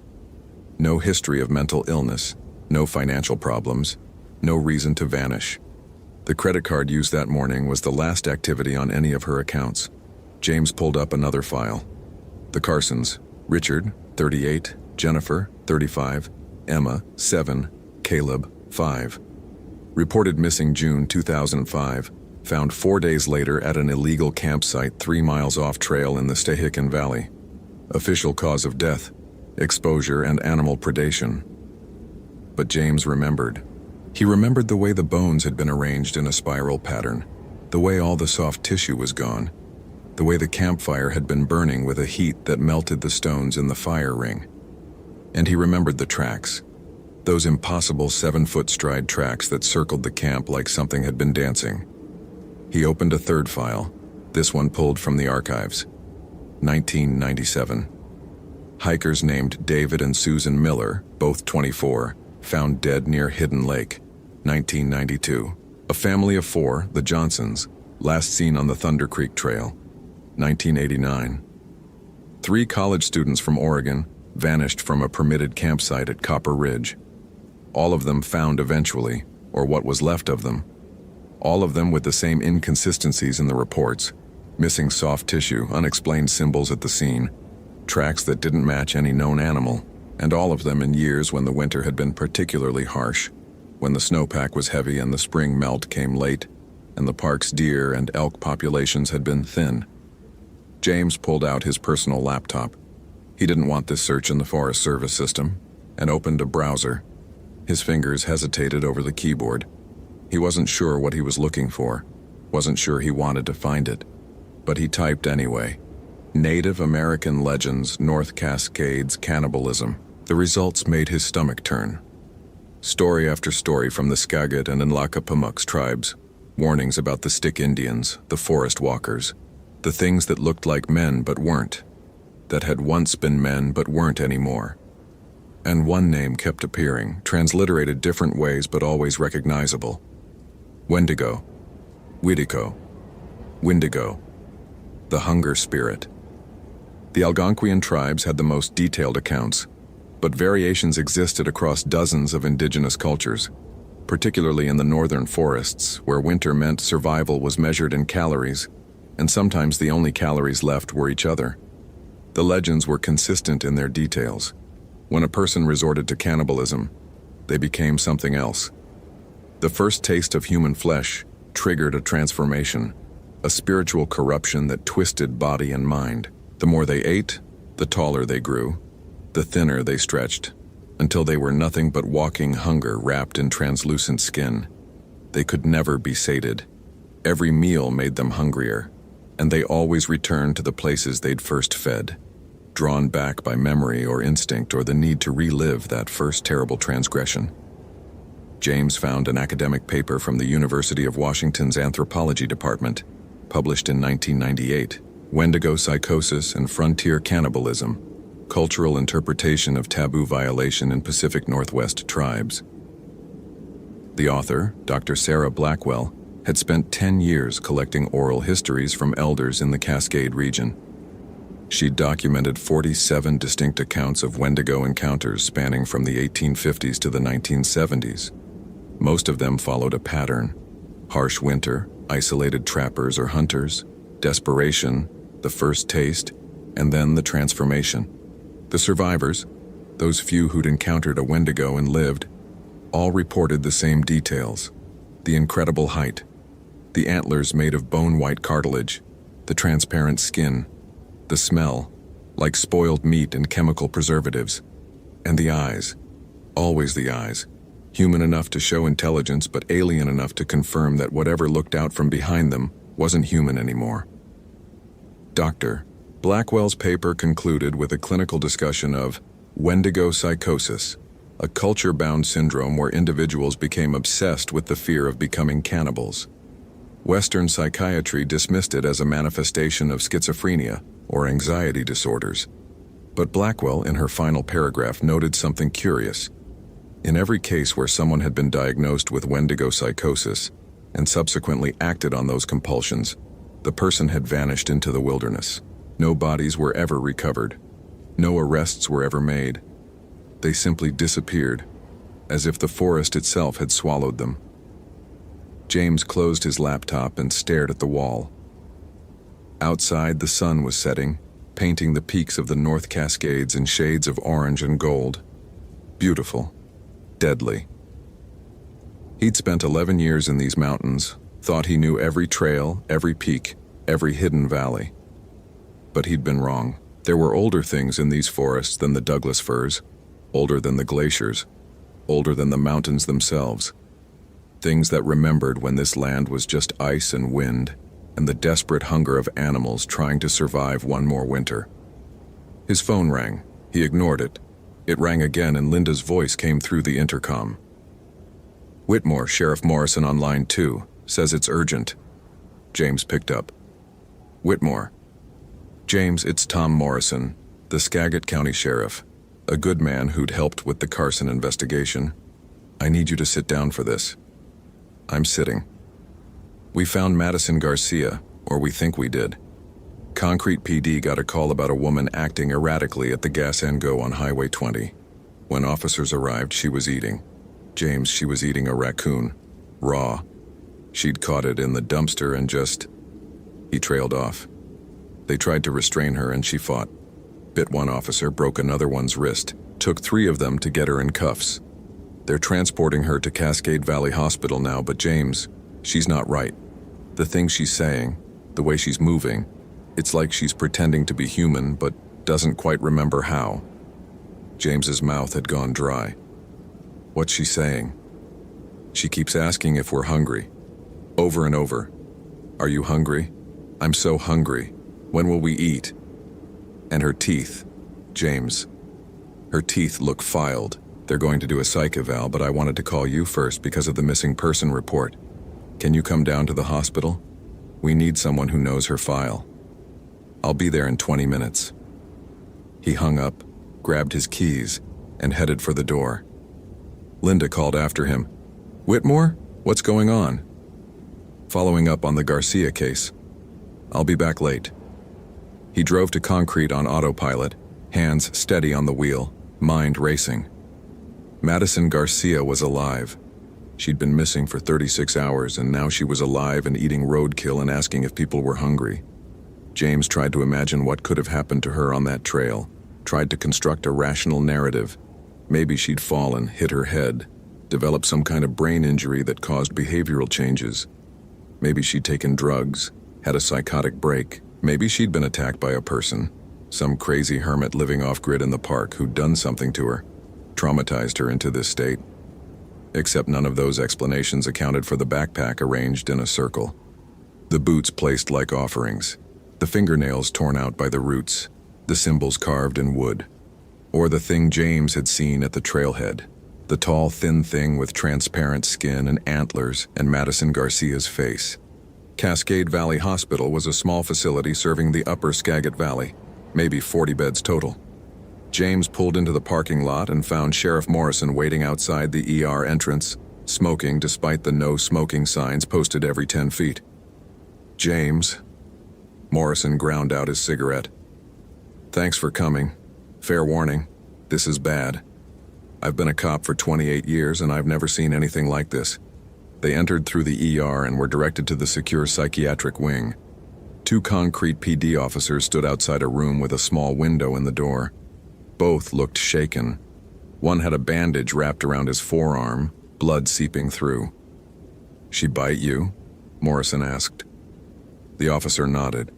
No history of mental illness, no financial problems, no reason to vanish. The credit card used that morning was the last activity on any of her accounts. James pulled up another file. The Carsons, Richard, 38, Jennifer, 35, Emma, 7, Caleb, 5. Reported missing June 2005, found 4 days later at an illegal campsite 3 miles off trail in the Stehekin Valley. Official cause of death, exposure and animal predation. But James remembered. He remembered the way the bones had been arranged in a spiral pattern, the way all the soft tissue was gone, the way the campfire had been burning with a heat that melted the stones in the fire ring. And he remembered the tracks, those impossible 7-foot stride tracks that circled the camp like something had been dancing. He opened a third file, this one pulled from the archives. 1997. Hikers named David and Susan Miller, both 24, found dead near Hidden Lake. 1992. A family of 4, the Johnsons, last seen on the Thunder Creek Trail. 1989. 3 college students from Oregon vanished from a permitted campsite at Copper Ridge. All of them found eventually, or what was left of them. All of them with the same inconsistencies in the reports: missing soft tissue, unexplained symbols at the scene, tracks that didn't match any known animal, and all of them in years when the winter had been particularly harsh, when the snowpack was heavy and the spring melt came late, and the park's deer and elk populations had been thin. James pulled out his personal laptop. He didn't want this search in the Forest Service system, and opened a browser. His fingers hesitated over the keyboard. He wasn't sure what he was looking for, wasn't sure he wanted to find it, but he typed anyway. Native American Legends, North Cascades, Cannibalism. The results made his stomach turn. Story after story from the Skagit and Nlaka'pamux tribes. Warnings about the Stick Indians, the Forest Walkers. The things that looked like men but weren't. That had once been men but weren't anymore. And one name kept appearing, transliterated different ways but always recognizable. Wendigo. Widigo. Windigo. The hunger spirit. The Algonquian tribes had the most detailed accounts, but variations existed across dozens of indigenous cultures, particularly in the northern forests, where winter meant survival was measured in calories, and sometimes the only calories left were each other. The legends were consistent in their details. When a person resorted to cannibalism, they became something else. The first taste of human flesh triggered a transformation, a spiritual corruption that twisted body and mind. The more they ate, the taller they grew, the thinner they stretched, until they were nothing but walking hunger wrapped in translucent skin. They could never be sated. Every meal made them hungrier, and they always returned to the places they'd first fed, drawn back by memory or instinct or the need to relive that first terrible transgression. James found an academic paper from the University of Washington's Anthropology Department, published in 1998, Wendigo Psychosis and Frontier Cannibalism, Cultural Interpretation of Taboo Violation in Pacific Northwest Tribes. The author, Dr. Sarah Blackwell, had spent 10 years collecting oral histories from elders in the Cascade region. She'd documented 47 distinct accounts of Wendigo encounters spanning from the 1850s to the 1970s. Most of them followed a pattern: harsh winter, isolated trappers or hunters, desperation, the first taste, and then the transformation. The survivors, those few who'd encountered a Wendigo and lived, all reported the same details: the incredible height, the antlers made of bone-white cartilage, the transparent skin, the smell, like spoiled meat and chemical preservatives, and the eyes, always the eyes, human enough to show intelligence but alien enough to confirm that whatever looked out from behind them wasn't human anymore. Dr. Blackwell's paper concluded with a clinical discussion of Wendigo psychosis, a culture-bound syndrome where individuals became obsessed with the fear of becoming cannibals. Western psychiatry dismissed it as a manifestation of schizophrenia or anxiety disorders. But Blackwell, in her final paragraph, noted something curious. In every case where someone had been diagnosed with Wendigo psychosis and subsequently acted on those compulsions, the person had vanished into the wilderness. No bodies were ever recovered. No arrests were ever made. They simply disappeared, as if the forest itself had swallowed them. James closed his laptop and stared at the wall. Outside, the sun was setting, painting the peaks of the North Cascades in shades of orange and gold. Beautiful. Deadly. He'd spent 11 years in these mountains, thought he knew every trail, every peak, every hidden valley. But he'd been wrong. There were older things in these forests than the Douglas firs, older than the glaciers, older than the mountains themselves. Things that remembered when this land was just ice and wind, and the desperate hunger of animals trying to survive one more winter. His phone rang. He ignored it. It rang again, and Linda's voice came through the intercom. "Whitmore, Sheriff Morrison on line 2, says it's urgent." James picked up. "Whitmore." "James, it's Tom Morrison, the Skagit County Sheriff, a good man who'd helped with the Carson investigation. I need you to sit down for this." "I'm sitting." "We found Madison Garcia, or we think we did. Concrete PD got a call about a woman acting erratically at the Gas and Go on Highway 20. When officers arrived, she was eating. James, she was eating a raccoon. Raw. She'd caught it in the dumpster and just..." He trailed off. "They tried to restrain her and she fought. Bit one officer, broke another one's wrist. Took 3 of them to get her in cuffs. They're transporting her to Cascade Valley Hospital now, but James, she's not right. The things she's saying, the way she's moving, it's like she's pretending to be human but doesn't quite remember how." James's mouth had gone dry. "What's she saying?" "She keeps asking if we're hungry. Over and over. 'Are you hungry? I'm so hungry. When will we eat?' And her teeth, James. Her teeth look filed. They're going to do a psych eval, but I wanted to call you first because of the missing person report. Can you come down to the hospital? We need someone who knows her file. I'll be there in 20 minutes. He hung up, grabbed his keys, and headed for the door. Linda called after him. "Whitmore, what's going on?" "Following up on the Garcia case. I'll be back late." He drove to Concrete on autopilot, hands steady on the wheel, mind racing. Madison Garcia was alive. She'd been missing for 36 hours, and now she was alive and eating roadkill and asking if people were hungry. James tried to imagine what could have happened to her on that trail, tried to construct a rational narrative. Maybe she'd fallen, hit her head, developed some kind of brain injury that caused behavioral changes. Maybe she'd taken drugs, had a psychotic break. Maybe she'd been attacked by a person, some crazy hermit living off-grid in the park who'd done something to her, traumatized her into this state. Except none of those explanations accounted for the backpack arranged in a circle, the boots placed like offerings, the fingernails torn out by the roots, the symbols carved in wood, or the thing James had seen at the trailhead, the tall, thin thing with transparent skin and antlers and Madison Garcia's face. Cascade Valley Hospital was a small facility serving the upper Skagit Valley, maybe 40 beds total. James pulled into the parking lot and found Sheriff Morrison waiting outside the ER entrance, smoking despite the no smoking signs posted every 10 feet. "James." Morrison ground out his cigarette. Thanks for coming. Fair warning, this is bad. I've been a cop for 28 years and I've never seen anything like this. They entered through the ER and were directed to the secure psychiatric wing. 2 concrete PD officers stood outside a room with a small window in the door. Both looked shaken. One had a bandage wrapped around his forearm, blood seeping through. "She bite you?" Morrison asked. The officer nodded.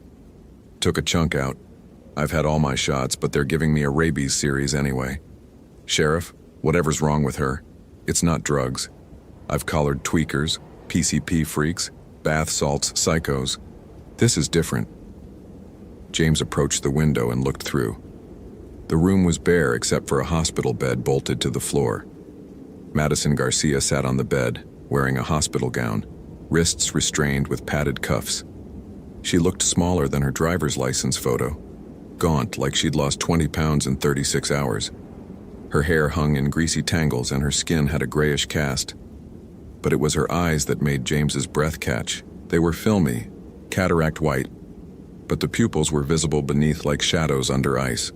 "Took a chunk out. I've had all my shots, but they're giving me a rabies series anyway. Sheriff, whatever's wrong with her, it's not drugs. I've collared tweakers, PCP freaks, bath salts, psychos. This is different." James approached the window and looked through. The room was bare except for a hospital bed bolted to the floor. Madison Garcia sat on the bed, wearing a hospital gown, wrists restrained with padded cuffs. She looked smaller than her driver's license photo, gaunt like she'd lost 20 pounds in 36 hours. Her hair hung in greasy tangles and her skin had a grayish cast. But it was her eyes that made James's breath catch. They were filmy, cataract white, but the pupils were visible beneath like shadows under ice.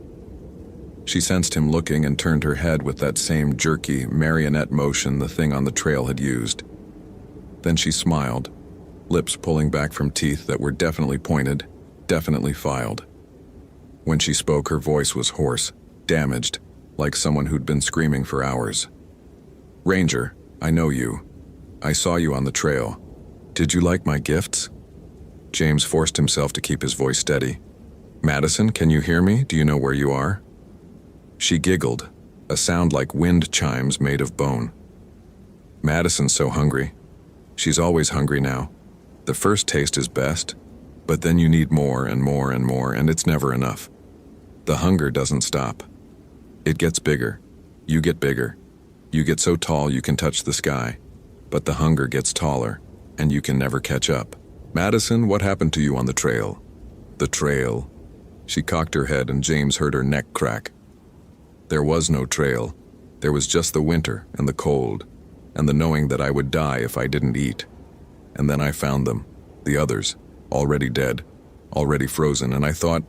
She sensed him looking and turned her head with that same jerky, marionette motion the thing on the trail had used. Then she smiled, lips pulling back from teeth that were definitely pointed, definitely filed. When she spoke, her voice was hoarse, damaged, like someone who'd been screaming for hours. "Ranger, I know you. I saw you on the trail. Did you like my gifts?" James forced himself to keep his voice steady. "Madison, can you hear me? Do you know where you are?" She giggled, a sound like wind chimes made of bone. "Madison's so hungry. She's always hungry now. The first taste is best, but then you need more and more and more, and it's never enough. The hunger doesn't stop. It gets bigger. You get bigger. You get so tall you can touch the sky, but the hunger gets taller, and you can never catch up. Madison, what happened to you on the trail?" "The trail." She cocked her head and James heard her neck crack. "There was no trail. There was just the winter and the cold, and the knowing that I would die if I didn't eat. And then I found them, the others, already dead, already frozen, and I thought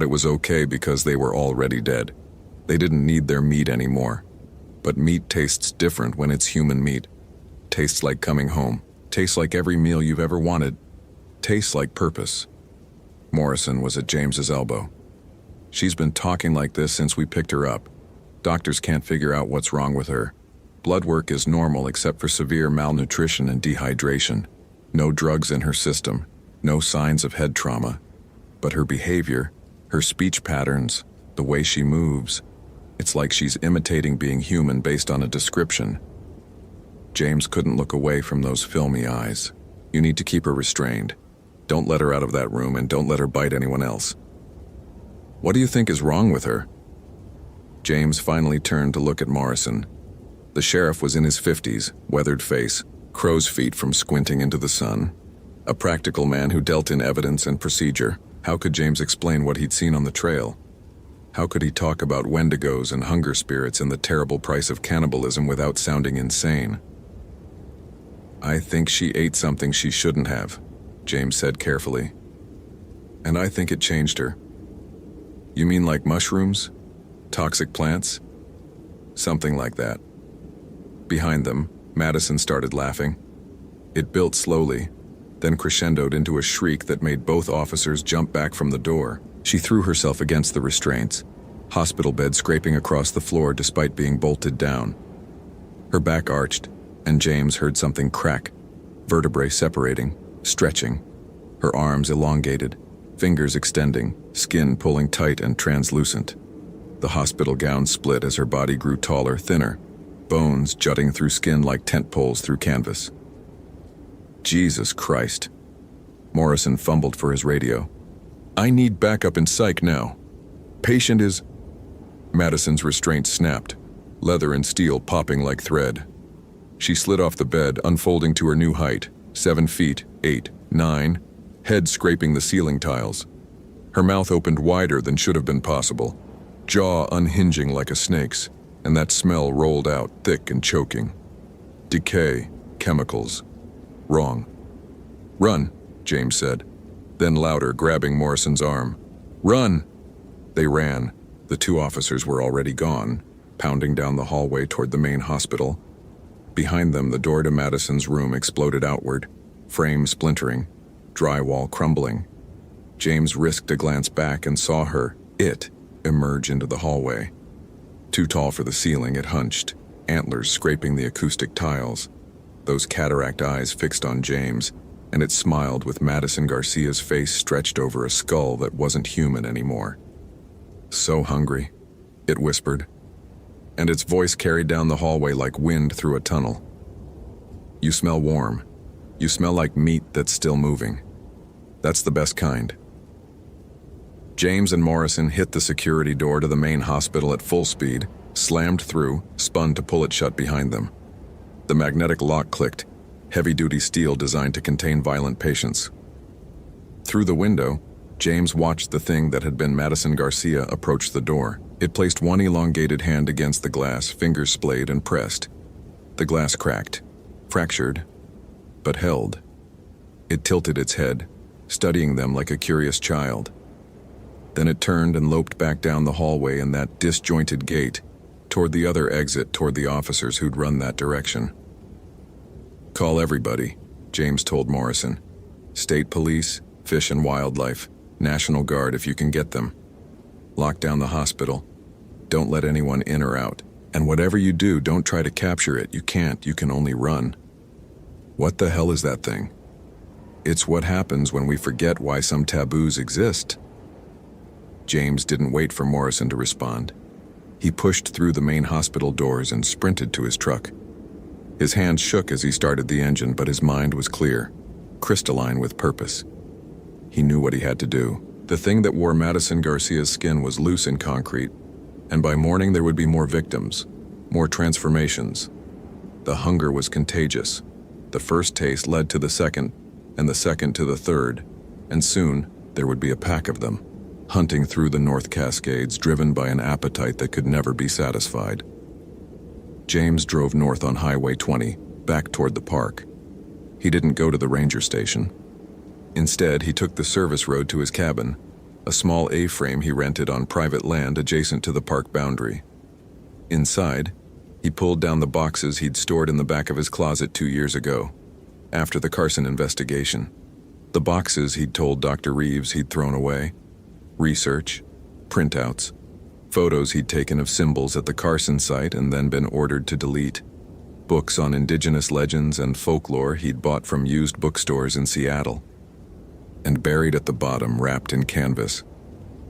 it was okay because they were already dead. They didn't need their meat anymore. But meat tastes different when it's human meat. Tastes like coming home. Tastes like every meal you've ever wanted. Tastes like purpose." Morrison was at James's elbow. "She's been talking like this since we picked her up. Doctors can't figure out what's wrong with her. Blood work is normal except for severe malnutrition and dehydration. No drugs in her system. No signs of head trauma. But her behavior, her speech patterns, the way she moves, it's like she's imitating being human based on a description." James couldn't look away from those filmy eyes. "You need to keep her restrained. Don't let her out of that room and don't let her bite anyone else." "What do you think is wrong with her?" James finally turned to look at Morrison. The sheriff was in his 50s, weathered face, crow's feet from squinting into the sun. A practical man who dealt in evidence and procedure. How could James explain what he'd seen on the trail? How could he talk about wendigos and hunger spirits and the terrible price of cannibalism without sounding insane? "I think she ate something she shouldn't have," James said carefully. "And I think it changed her." "You mean like mushrooms? Toxic plants?" "Something like that." Behind them, Madison started laughing. It built slowly, then crescendoed into a shriek that made both officers jump back from the door. She threw herself against the restraints, hospital bed scraping across the floor despite being bolted down. Her back arched, and James heard something crack, vertebrae separating, stretching, her arms elongated, fingers extending, skin pulling tight and translucent. The hospital gown split as her body grew taller, thinner, bones jutting through skin like tent poles through canvas. Jesus Christ. Morrison fumbled for his radio. "I need backup in psych now. Patient is..." Madison's restraint snapped, leather and steel popping like thread. She slid off the bed, unfolding to her new height, 7 feet, 8, 9, head scraping the ceiling tiles. Her mouth opened wider than should have been possible, jaw unhinging like a snake's, and that smell rolled out, thick and choking. Decay, chemicals. Wrong. "Run," James said, then louder, grabbing Morrison's arm. "Run!" They ran. The two officers were already gone, pounding down the hallway toward the main hospital. Behind them, the door to Madison's room exploded outward, frame splintering, drywall crumbling. James risked a glance back and saw it, emerge into the hallway. Too tall for the ceiling, it hunched, antlers scraping the acoustic tiles. Those cataract eyes fixed on James, and it smiled with Madison Garcia's face stretched over a skull that wasn't human anymore. "So hungry," it whispered, and its voice carried down the hallway like wind through a tunnel. "You smell warm. You smell like meat that's still moving. That's the best kind." James and Morrison hit the security door to the main hospital at full speed, slammed through, spun to pull it shut behind them. The magnetic lock clicked, heavy-duty steel designed to contain violent patients. Through the window, James watched the thing that had been Madison Garcia approach the door. It placed one elongated hand against the glass, fingers splayed and pressed. The glass cracked, fractured, but held. It tilted its head, studying them like a curious child. Then it turned and loped back down the hallway and that disjointed gate, toward the other exit, toward the officers who'd run that direction. "Call everybody," James told Morrison. "State police, Fish and Wildlife, National Guard if you can get them. Lock down the hospital. Don't let anyone in or out. And whatever you do, don't try to capture it. You can't, you can only run." "What the hell is that thing?" "It's what happens when we forget why some taboos exist." James didn't wait for Morrison to respond. He pushed through the main hospital doors and sprinted to his truck. His hands shook as he started the engine, but his mind was clear, crystalline with purpose. He knew what he had to do. The thing that wore Madison Garcia's skin was loose in concrete, and by morning there would be more victims, more transformations. The hunger was contagious. The first taste led to the second, and the second to the third, and soon there would be a pack of them, hunting through the North Cascades, driven by an appetite that could never be satisfied. James drove north on Highway 20, back toward the park. He didn't go to the ranger station. Instead, he took the service road to his cabin, a small A-frame he rented on private land adjacent to the park boundary. Inside, he pulled down the boxes he'd stored in the back of his closet 2 years ago, after the Carson investigation. The boxes he'd told Dr. Reeves he'd thrown away. Research, printouts, photos he'd taken of symbols at the Carson site and then been ordered to delete, books on indigenous legends and folklore he'd bought from used bookstores in Seattle. And buried at the bottom, wrapped in canvas,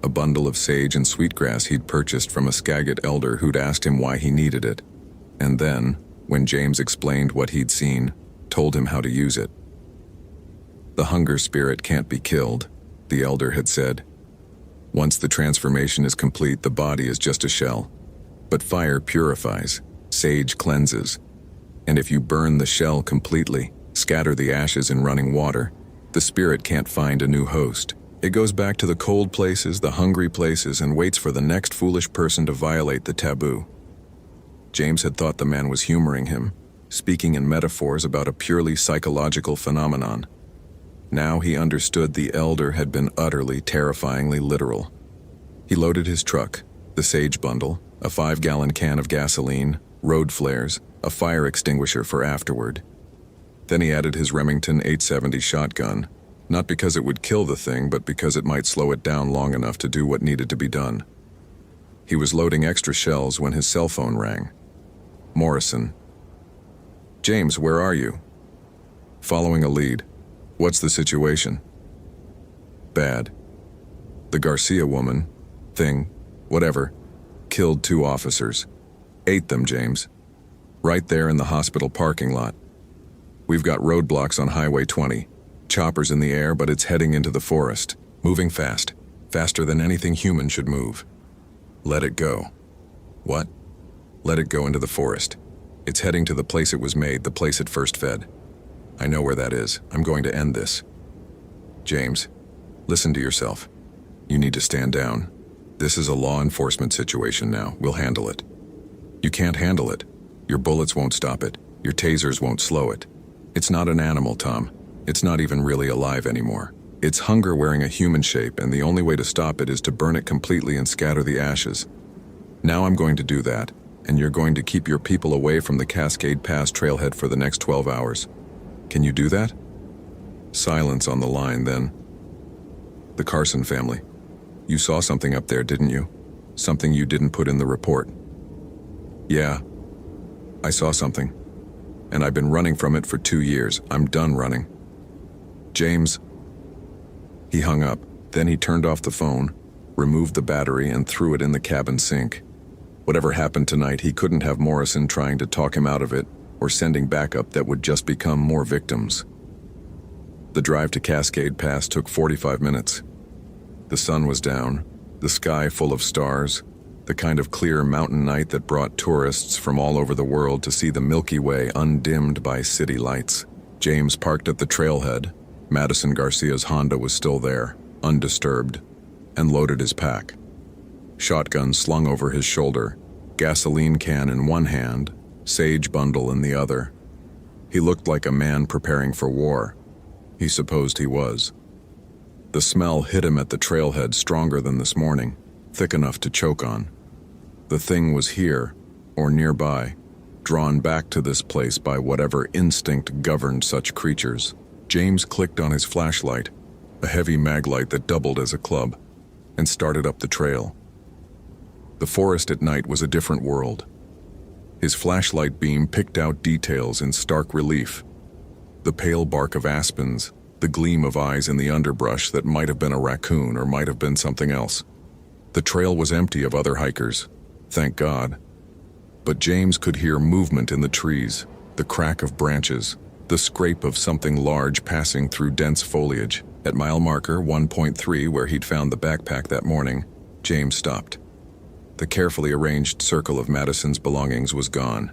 a bundle of sage and sweetgrass he'd purchased from a Skagit elder who'd asked him why he needed it. And then, when James explained what he'd seen, told him how to use it. "The hunger spirit can't be killed," the elder had said. "Once the transformation is complete, the body is just a shell. But fire purifies, sage cleanses. And if you burn the shell completely, scatter the ashes in running water, the spirit can't find a new host. It goes back to the cold places, the hungry places, and waits for the next foolish person to violate the taboo." James had thought the man was humoring him, speaking in metaphors about a purely psychological phenomenon. Now he understood the elder had been utterly, terrifyingly literal. He loaded his truck, the sage bundle, a 5-gallon can of gasoline, road flares, a fire extinguisher for afterward. Then he added his Remington 870 shotgun, not because it would kill the thing, but because it might slow it down long enough to do what needed to be done. He was loading extra shells when his cell phone rang. Morrison. "James, where are you?" "Following a lead. What's the situation?" "Bad. The Garcia woman, thing, whatever, killed 2 officers. Ate them, James. Right there in the hospital parking lot. We've got roadblocks on Highway 20. Choppers in the air, but it's heading into the forest. Moving fast. Faster than anything human should move. Let it go." "What?" "Let it go into the forest. It's heading to the place it was made, the place it first fed. I know where that is. I'm going to end this." "James, listen to yourself. You need to stand down. This is a law enforcement situation now. We'll handle it." "You can't handle it. Your bullets won't stop it. Your tasers won't slow it. It's not an animal, Tom. It's not even really alive anymore. It's hunger wearing a human shape, and the only way to stop it is to burn it completely and scatter the ashes. Now I'm going to do that, and you're going to keep your people away from the Cascade Pass trailhead for the next 12 hours. Can you do that? Silence on the line, then. The Carson family. You saw something up there, didn't you? Something you didn't put in the report. Yeah, I saw something. And I've been running from it for 2 years. I'm done running. James. He hung up. Then he turned off the phone, removed the battery, and threw it in the cabin sink. Whatever happened tonight, he couldn't have Morrison trying to talk him out of it or sending backup that would just become more victims. The drive to Cascade Pass took 45 minutes. The sun was down, the sky full of stars, the kind of clear mountain night that brought tourists from all over the world to see the Milky Way undimmed by city lights. James parked at the trailhead. Madison Garcia's Honda was still there, undisturbed, and loaded his pack. Shotgun slung over his shoulder, gasoline can in one hand, sage bundle in the other. He looked like a man preparing for war. He supposed he was. The smell hit him at the trailhead stronger than this morning, thick enough to choke on. The thing was here, or nearby, drawn back to this place by whatever instinct governed such creatures. James clicked on his flashlight, a heavy maglite that doubled as a club, and started up the trail. The forest at night was a different world. His flashlight beam picked out details in stark relief. The pale bark of aspens, the gleam of eyes in the underbrush that might have been a raccoon or might have been something else. The trail was empty of other hikers, thank God. But James could hear movement in the trees, the crack of branches, the scrape of something large passing through dense foliage. At mile marker 1.3, where he'd found the backpack that morning, James stopped. The carefully arranged circle of Madison's belongings was gone.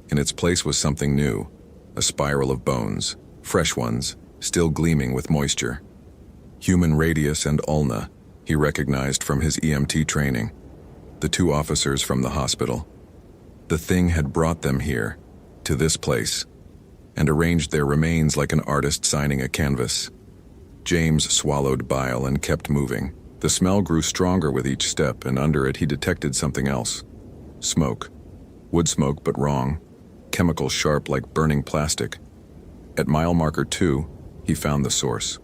In its place was something new, a spiral of bones, fresh ones, still gleaming with moisture. Human radius and ulna, he recognized from his EMT training, the 2 officers from the hospital. The thing had brought them here, to this place, and arranged their remains like an artist signing a canvas. James swallowed bile and kept moving. The smell grew stronger with each step, and under it he detected something else. Smoke. Wood smoke, but wrong. Chemical sharp like burning plastic. At mile marker 2, he found the source.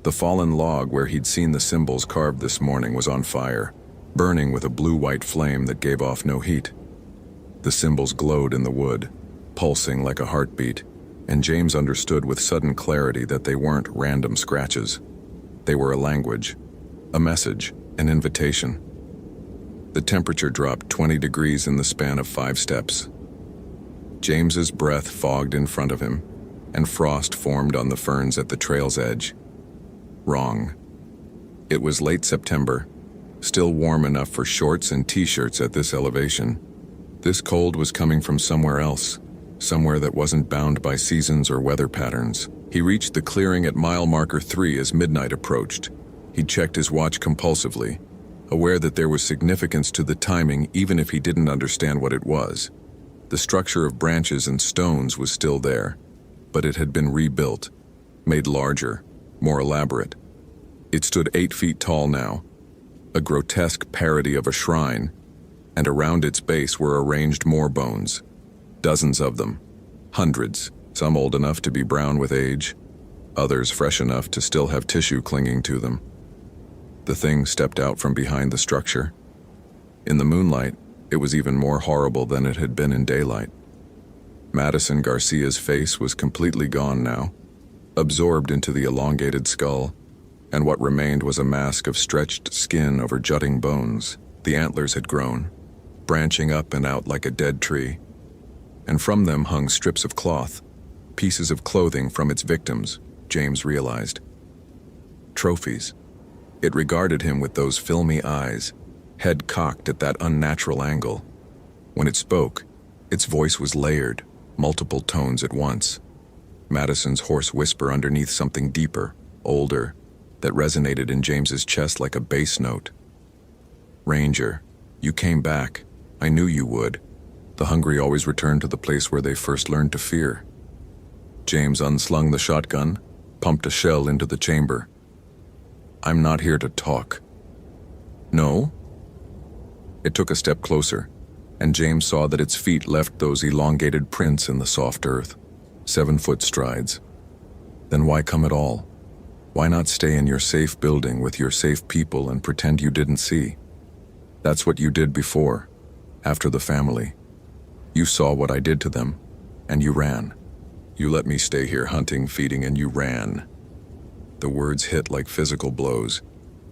The fallen log where he'd seen the symbols carved this morning was on fire, burning with a blue-white flame that gave off no heat. The symbols glowed in the wood, pulsing like a heartbeat, and James understood with sudden clarity that they weren't random scratches. They were a language, a message, an invitation. The temperature dropped 20 degrees in the span of 5 steps. James's breath fogged in front of him, and frost formed on the ferns at the trail's edge. Wrong. It was late September, still warm enough for shorts and t-shirts at this elevation. This cold was coming from somewhere else, somewhere that wasn't bound by seasons or weather patterns. He reached the clearing at mile marker 3 as midnight approached. He checked his watch compulsively, aware that there was significance to the timing even if he didn't understand what it was. The structure of branches and stones was still there, but it had been rebuilt, made larger, more elaborate. It stood 8 feet tall now, a grotesque parody of a shrine, and around its base were arranged more bones, dozens of them, hundreds, some old enough to be brown with age, others fresh enough to still have tissue clinging to them. The thing stepped out from behind the structure. In the moonlight, it was even more horrible than it had been in daylight. Madison Garcia's face was completely gone now, absorbed into the elongated skull, and what remained was a mask of stretched skin over jutting bones. The antlers had grown, branching up and out like a dead tree, and from them hung strips of cloth, pieces of clothing from its victims, James realized. Trophies. It regarded him with those filmy eyes, head cocked at that unnatural angle. When it spoke, its voice was layered, multiple tones at once. Madison's hoarse whisper underneath something deeper, older, that resonated in James's chest like a bass note. Ranger, you came back. I knew you would. The hungry always return to the place where they first learned to fear. James unslung the shotgun, pumped a shell into the chamber. "I'm not here to talk." "No?" It took a step closer, and James saw that its feet left those elongated prints in the soft earth, 7-foot strides. Then why come at all? Why not stay in your safe building with your safe people and pretend you didn't see? That's what you did before, after the family. You saw what I did to them, and you ran. You let me stay here hunting, feeding, and you ran. The words hit like physical blows.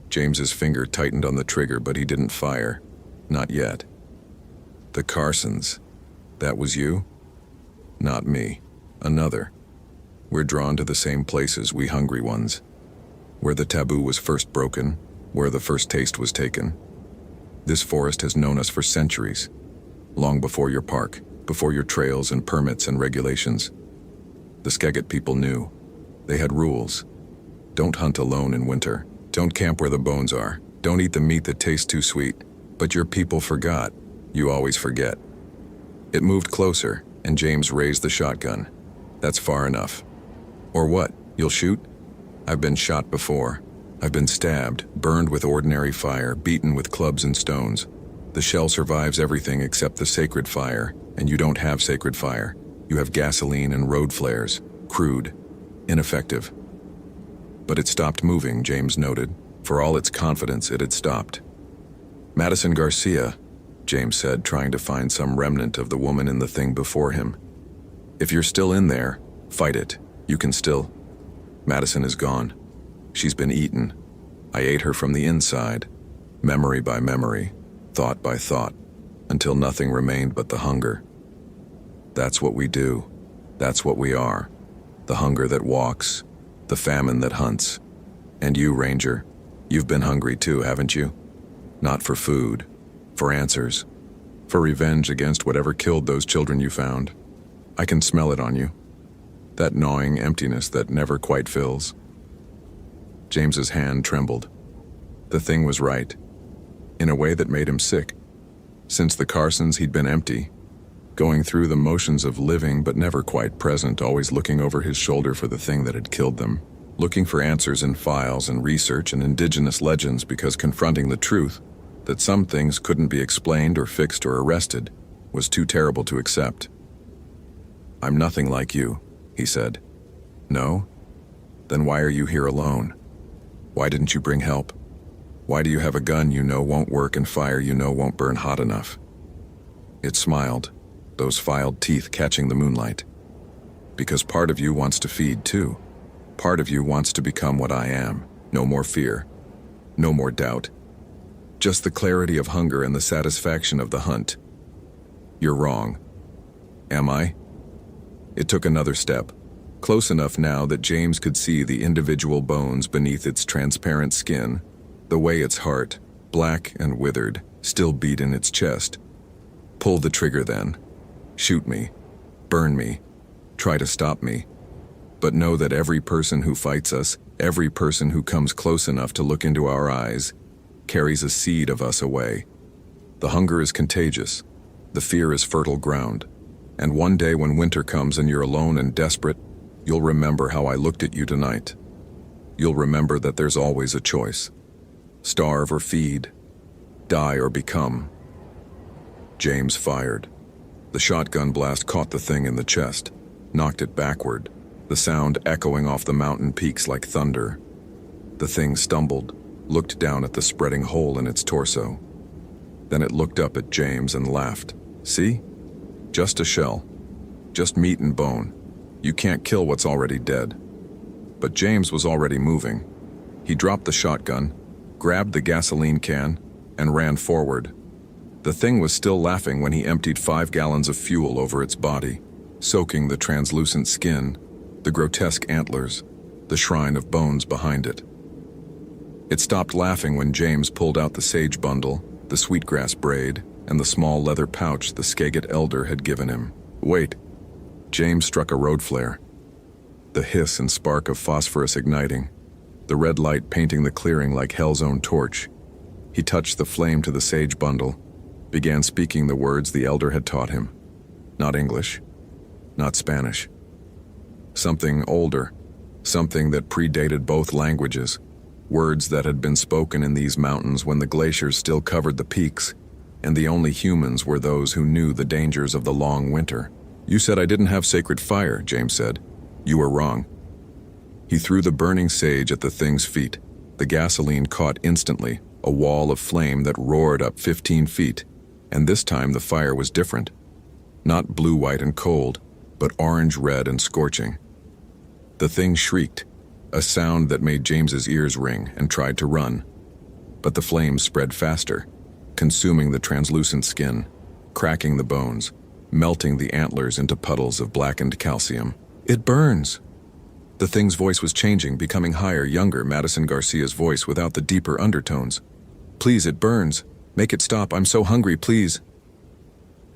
James's finger tightened on the trigger, but he didn't fire. Not yet. The Carsons. That was you? Not me. Another. We're drawn to the same places, we hungry ones. Where the taboo was first broken, where the first taste was taken. This forest has known us for centuries. Long before your park, before your trails and permits and regulations. The Skagit people knew. They had rules. Don't hunt alone in winter. Don't camp where the bones are. Don't eat the meat that tastes too sweet. But your people forgot. You always forget. It moved closer, and James raised the shotgun. That's far enough. Or what? You'll shoot? I've been shot before. I've been stabbed, burned with ordinary fire, beaten with clubs and stones. The shell survives everything except the sacred fire, and you don't have sacred fire. You have gasoline and road flares. Crude. Ineffective. But it stopped moving, James noted. For all its confidence, it had stopped. Madison Garcia, James said, trying to find some remnant of the woman in the thing before him. If you're still in there, fight it. You can still. Madison is gone. She's been eaten. I ate her from the inside, memory by memory, thought by thought, until nothing remained but the hunger. That's what we do. That's what we are. The hunger that walks, the famine that hunts. And you, Ranger, you've been hungry too, haven't you? Not for food, for answers, for revenge against whatever killed those children you found. I can smell it on you. That gnawing emptiness that never quite fills. James's hand trembled. The thing was right, in a way that made him sick. Since the Carsons, he'd been empty, going through the motions of living but never quite present, always looking over his shoulder for the thing that had killed them, looking for answers in files and research and indigenous legends, because confronting the truth, that some things couldn't be explained or fixed or arrested, was too terrible to accept. "I'm nothing like you," he said. "No? Then why are you here alone? Why didn't you bring help? Why do you have a gun you know won't work and fire you know won't burn hot enough?" It smiled, those filed teeth catching the moonlight. "Because part of you wants to feed too. Part of you wants to become what I am. No more fear. No more doubt. Just the clarity of hunger and the satisfaction of the hunt. You're wrong. Am I?" It took another step, close enough now that James could see the individual bones beneath its transparent skin, the way its heart, black and withered, still beat in its chest. "Pull the trigger then. Shoot me. Burn me. Try to stop me. But know that every person who fights us, every person who comes close enough to look into our eyes, carries a seed of us away. The hunger is contagious. The fear is fertile ground. And one day when winter comes and you're alone and desperate, you'll remember how I looked at you tonight. You'll remember that there's always a choice. Starve or feed. Die or become." James fired. The shotgun blast caught the thing in the chest, knocked it backward, the sound echoing off the mountain peaks like thunder. The thing stumbled, looked down at the spreading hole in its torso. Then it looked up at James and laughed. "See? Just a shell. Just meat and bone. You can't kill what's already dead." But James was already moving. He dropped the shotgun, grabbed the gasoline can, and ran forward. The thing was still laughing when he emptied 5 gallons of fuel over its body, soaking the translucent skin, the grotesque antlers, the shrine of bones behind it. It stopped laughing when James pulled out the sage bundle, the sweetgrass braid, and the small leather pouch the Skagit elder had given him. "Wait." James struck a road flare. The hiss and spark of phosphorus igniting, the red light painting the clearing like hell's own torch. He touched the flame to the sage bundle, began speaking the words the elder had taught him. Not English, not Spanish. Something older, something that predated both languages, words that had been spoken in these mountains when the glaciers still covered the peaks, and the only humans were those who knew the dangers of the long winter. "You said I didn't have sacred fire," James said. "You were wrong." He threw the burning sage at the thing's feet. The gasoline caught instantly, a wall of flame that roared up 15 feet, and this time the fire was different. Not blue-white and cold, but orange-red and scorching. The thing shrieked, a sound that made James's ears ring, and tried to run. But the flames spread faster, consuming the translucent skin, cracking the bones, melting the antlers into puddles of blackened calcium. "It burns!" The thing's voice was changing, becoming higher, younger, Madison Garcia's voice without the deeper undertones. "Please, it burns. Make it stop. I'm so hungry, please."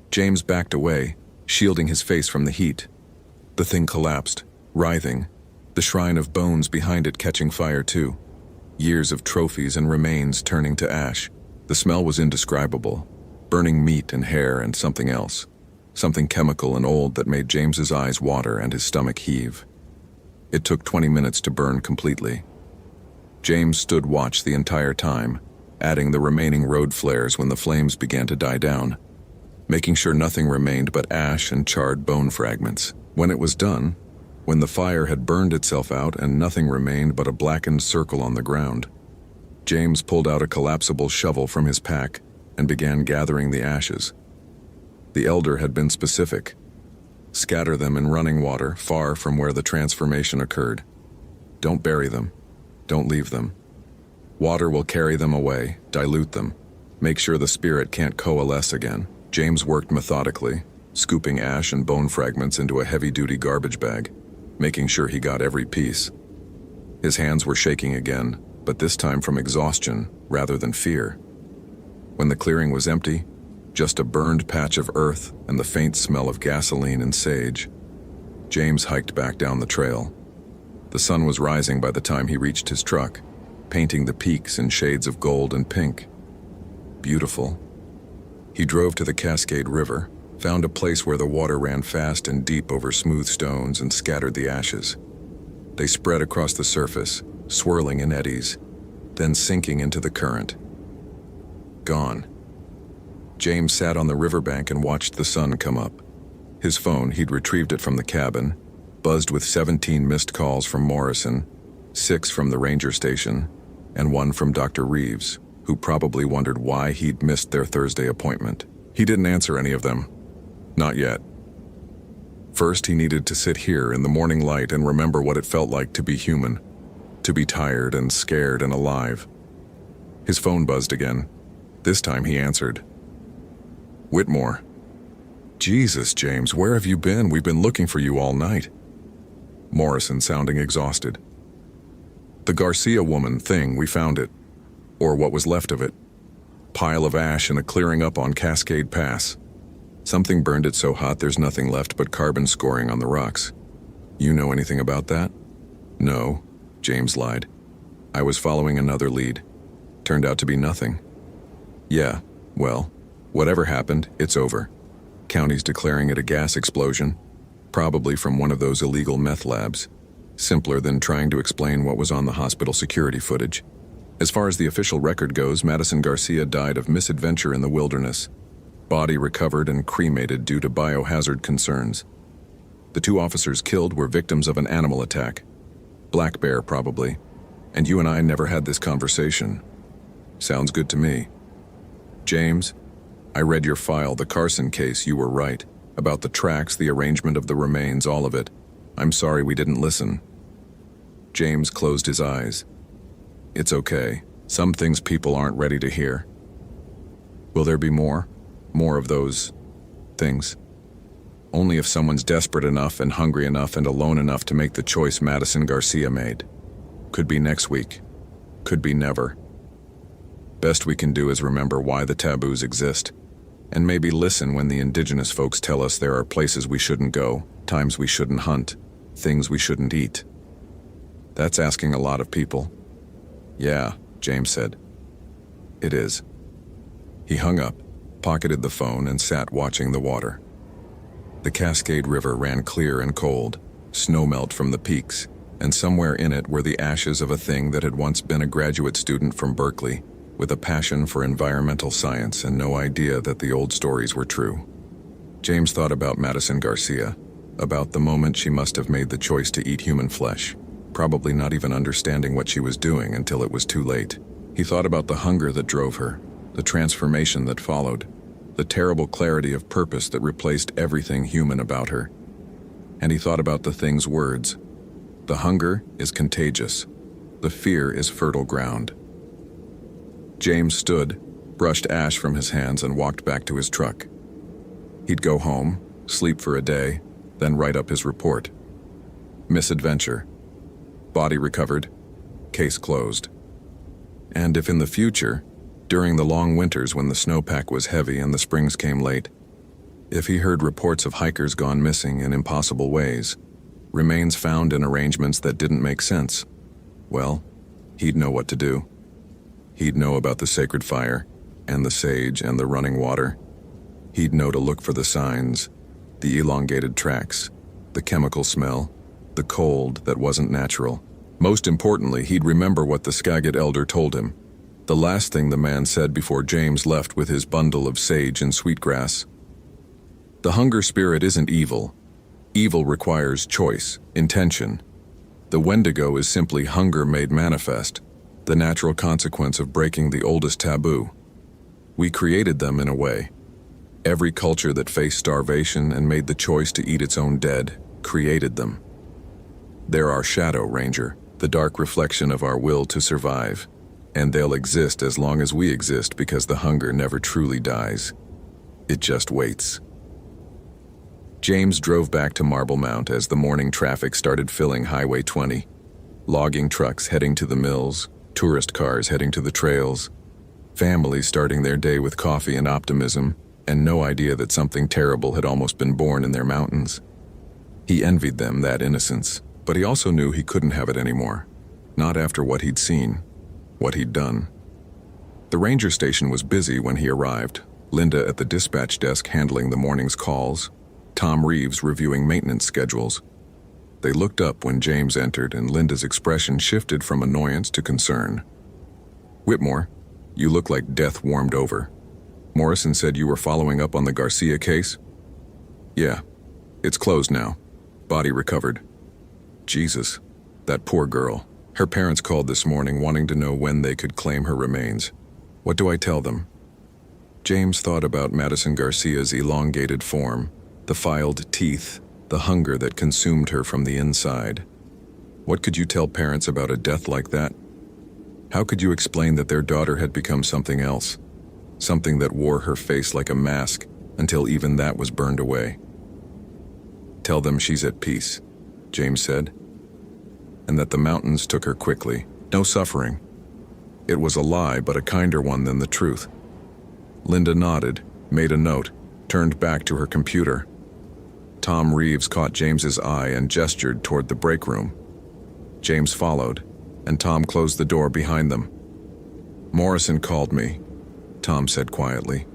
James backed away, shielding his face from the heat. The thing collapsed, writhing, the shrine of bones behind it catching fire too. Years of trophies and remains turning to ash. The smell was indescribable, burning meat and hair and something else. Something chemical and old that made James's eyes water and his stomach heave. It took 20 minutes to burn completely. James stood watch the entire time, adding the remaining road flares when the flames began to die down, making sure nothing remained but ash and charred bone fragments. When it was done, when the fire had burned itself out and nothing remained but a blackened circle on the ground, James pulled out a collapsible shovel from his pack and began gathering the ashes. The elder had been specific. Scatter them in running water far from where the transformation occurred. Don't bury them. Don't leave them. Water will carry them away, dilute them, make sure the spirit can't coalesce again. James worked methodically, scooping ash and bone fragments into a heavy-duty garbage bag, making sure he got every piece. His hands were shaking again, but this time from exhaustion rather than fear. When the clearing was empty, just a burned patch of earth and the faint smell of gasoline and sage, James hiked back down the trail. The sun was rising by the time he reached his truck, painting the peaks in shades of gold and pink. Beautiful. He drove to the Cascade River, found a place where the water ran fast and deep over smooth stones and scattered the ashes. They spread across the surface, swirling in eddies, then sinking into the current. Gone. James sat on the riverbank and watched the sun come up. His phone, he'd retrieved it from the cabin, buzzed with 17 missed calls from Morrison, 6 from the ranger station, and 1 from Dr. Reeves, who probably wondered why he'd missed their Thursday appointment. He didn't answer any of them. Not yet. First, he needed to sit here in the morning light and remember what it felt like to be human, to be tired and scared and alive. His phone buzzed again. This time he answered. "Whitmore." "Jesus, James, where have you been? We've been looking for you all night." Morrison, sounding exhausted. "The Garcia woman thing, we found it. Or what was left of it. Pile of ash in a clearing up on Cascade Pass. Something burned it so hot there's nothing left but carbon scoring on the rocks. You know anything about that?" "No," James lied. "I was following another lead. Turned out to be nothing." "Yeah, well, whatever happened, it's over. County's declaring it a gas explosion, probably from one of those illegal meth labs. Simpler than trying to explain what was on the hospital security footage. As far as the official record goes, Madison Garcia died of misadventure in the wilderness. Body recovered and cremated due to biohazard concerns. The 2 officers killed were victims of an animal attack. Black bear, probably. And you and I never had this conversation. Sounds good to me. James, I read your file, the Carson case. You were right. About the tracks, the arrangement of the remains, all of it. I'm sorry we didn't listen." James closed his eyes. "It's okay. Some things people aren't ready to hear." "Will there be more? More of those things?" "Only if someone's desperate enough and hungry enough and alone enough to make the choice Madison Garcia made. Could be next week. Could be never. Best we can do is remember why the taboos exist, and maybe listen when the indigenous folks tell us there are places we shouldn't go, times we shouldn't hunt, things we shouldn't eat. That's asking a lot of people." "Yeah," James said. "It is." He hung up, pocketed the phone, and sat watching the water. The Cascade River ran clear and cold, snowmelt from the peaks, and somewhere in it were the ashes of a thing that had once been a graduate student from Berkeley, with a passion for environmental science and no idea that the old stories were true. James thought about Madison Garcia, about the moment she must have made the choice to eat human flesh, probably not even understanding what she was doing until it was too late. He thought about the hunger that drove her, the transformation that followed, the terrible clarity of purpose that replaced everything human about her. And he thought about the thing's words. The hunger is contagious. The fear is fertile ground. James stood, brushed ash from his hands, and walked back to his truck. He'd go home, sleep for a day, then write up his report. Misadventure. Body recovered. Case closed. And if in the future, during the long winters when the snowpack was heavy and the springs came late, if he heard reports of hikers gone missing in impossible ways, remains found in arrangements that didn't make sense, well, he'd know what to do. He'd know about the sacred fire, and the sage, and the running water. He'd know to look for the signs, the elongated tracks, the chemical smell, the cold that wasn't natural. Most importantly, he'd remember what the Skagit elder told him, the last thing the man said before James left with his bundle of sage and sweetgrass. The hunger spirit isn't evil. Evil requires choice, intention. The Wendigo is simply hunger made manifest, the natural consequence of breaking the oldest taboo. We created them in a way. Every culture that faced starvation and made the choice to eat its own dead created them. They're our shadow, Ranger, the dark reflection of our will to survive, and they'll exist as long as we exist because the hunger never truly dies. It just waits. James drove back to Marble Mount as the morning traffic started filling Highway 20. Logging trucks heading to the mills, tourist cars heading to the trails, families starting their day with coffee and optimism, and no idea that something terrible had almost been born in their mountains. He envied them that innocence, but he also knew he couldn't have it anymore. Not after what he'd seen, what he'd done. The ranger station was busy when he arrived, Linda at the dispatch desk handling the morning's calls, Tom Reeves reviewing maintenance schedules. They looked up when James entered, and Linda's expression shifted from annoyance to concern. "Whitmore, you look like death warmed over. Morrison said you were following up on the Garcia case?" "Yeah, it's closed now. Body recovered." "Jesus, that poor girl. Her parents called this morning wanting to know when they could claim her remains. What do I tell them?" James thought about Madison Garcia's elongated form, the filed teeth, the hunger that consumed her from the inside. What could you tell parents about a death like that? How could you explain that their daughter had become something else? Something that wore her face like a mask until even that was burned away. "Tell them she's at peace," James said, "and that the mountains took her quickly. No suffering. It was a lie, but a kinder one than the truth." Linda nodded, made a note, turned back to her computer. Tom Reeves caught James's eye and gestured toward the break room. James followed, and Tom closed the door behind them. "Morrison called me," Tom said quietly.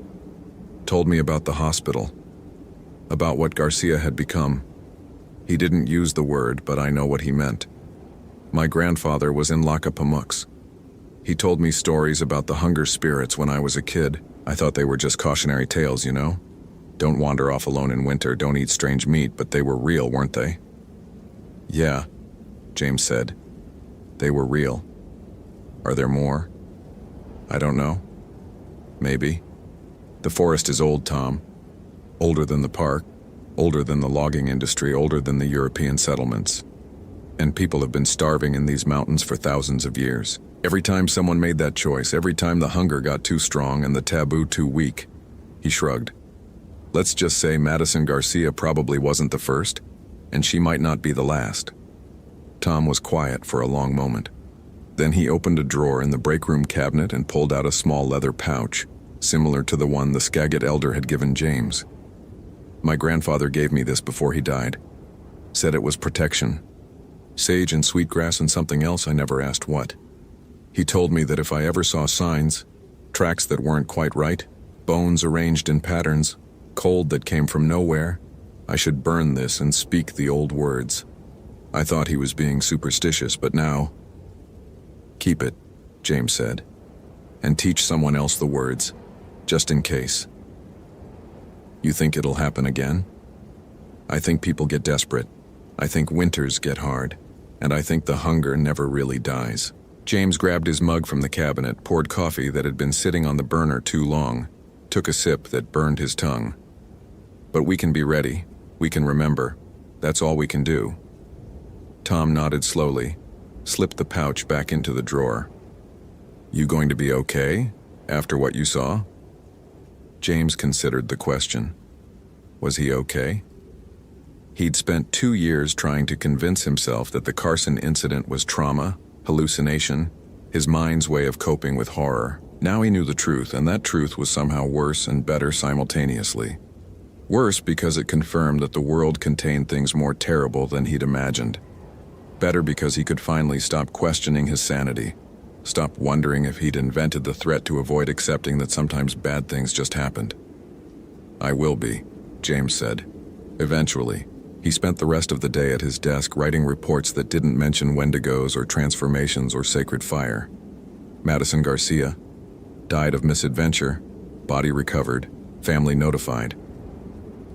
"Told me about the hospital, about what Garcia had become. He didn't use the word, but I know what he meant. My grandfather was in Lakapamuks. He told me stories about the hunger spirits when I was a kid. I thought they were just cautionary tales, you know? Don't wander off alone in winter, don't eat strange meat, but they were real, weren't they?" "Yeah," James said. "They were real. Are there more? I don't know. Maybe. The forest is old, Tom. Older than the park, older than the logging industry, older than the European settlements. And people have been starving in these mountains for thousands of years. Every time someone made that choice, every time the hunger got too strong and the taboo too weak," he shrugged. "Let's just say Madison Garcia probably wasn't the first, and she might not be the last." Tom was quiet for a long moment. Then he opened a drawer in the break room cabinet and pulled out a small leather pouch, similar to the one the Skagit elder had given James. "My grandfather gave me this before he died. Said it was protection. Sage and sweetgrass and something else, I never asked what. He told me that if I ever saw signs, tracks that weren't quite right, bones arranged in patterns, cold that came from nowhere, I should burn this and speak the old words. I thought he was being superstitious, but now... Keep it, James said, and teach someone else the words, just in case. You think it'll happen again? I think people get desperate. I think winters get hard. And I think the hunger never really dies. James grabbed his mug from the cabinet, poured coffee that had been sitting on the burner too long, took a sip that burned his tongue. But we can be ready. We can remember. That's all we can do. Tom nodded slowly, slipped the pouch back into the drawer. You going to be okay after what you saw? James considered the question. Was he okay? He'd spent 2 years trying to convince himself that the Carson incident was trauma, hallucination, his mind's way of coping with horror. Now he knew the truth, and that truth was somehow worse and better simultaneously. Worse because it confirmed that the world contained things more terrible than he'd imagined. Better because he could finally stop questioning his sanity, stop wondering if he'd invented the threat to avoid accepting that sometimes bad things just happened. I will be, James said. Eventually. He spent the rest of the day at his desk writing reports that didn't mention Wendigos or transformations or sacred fire. Madison Garcia died of misadventure, body recovered, family notified.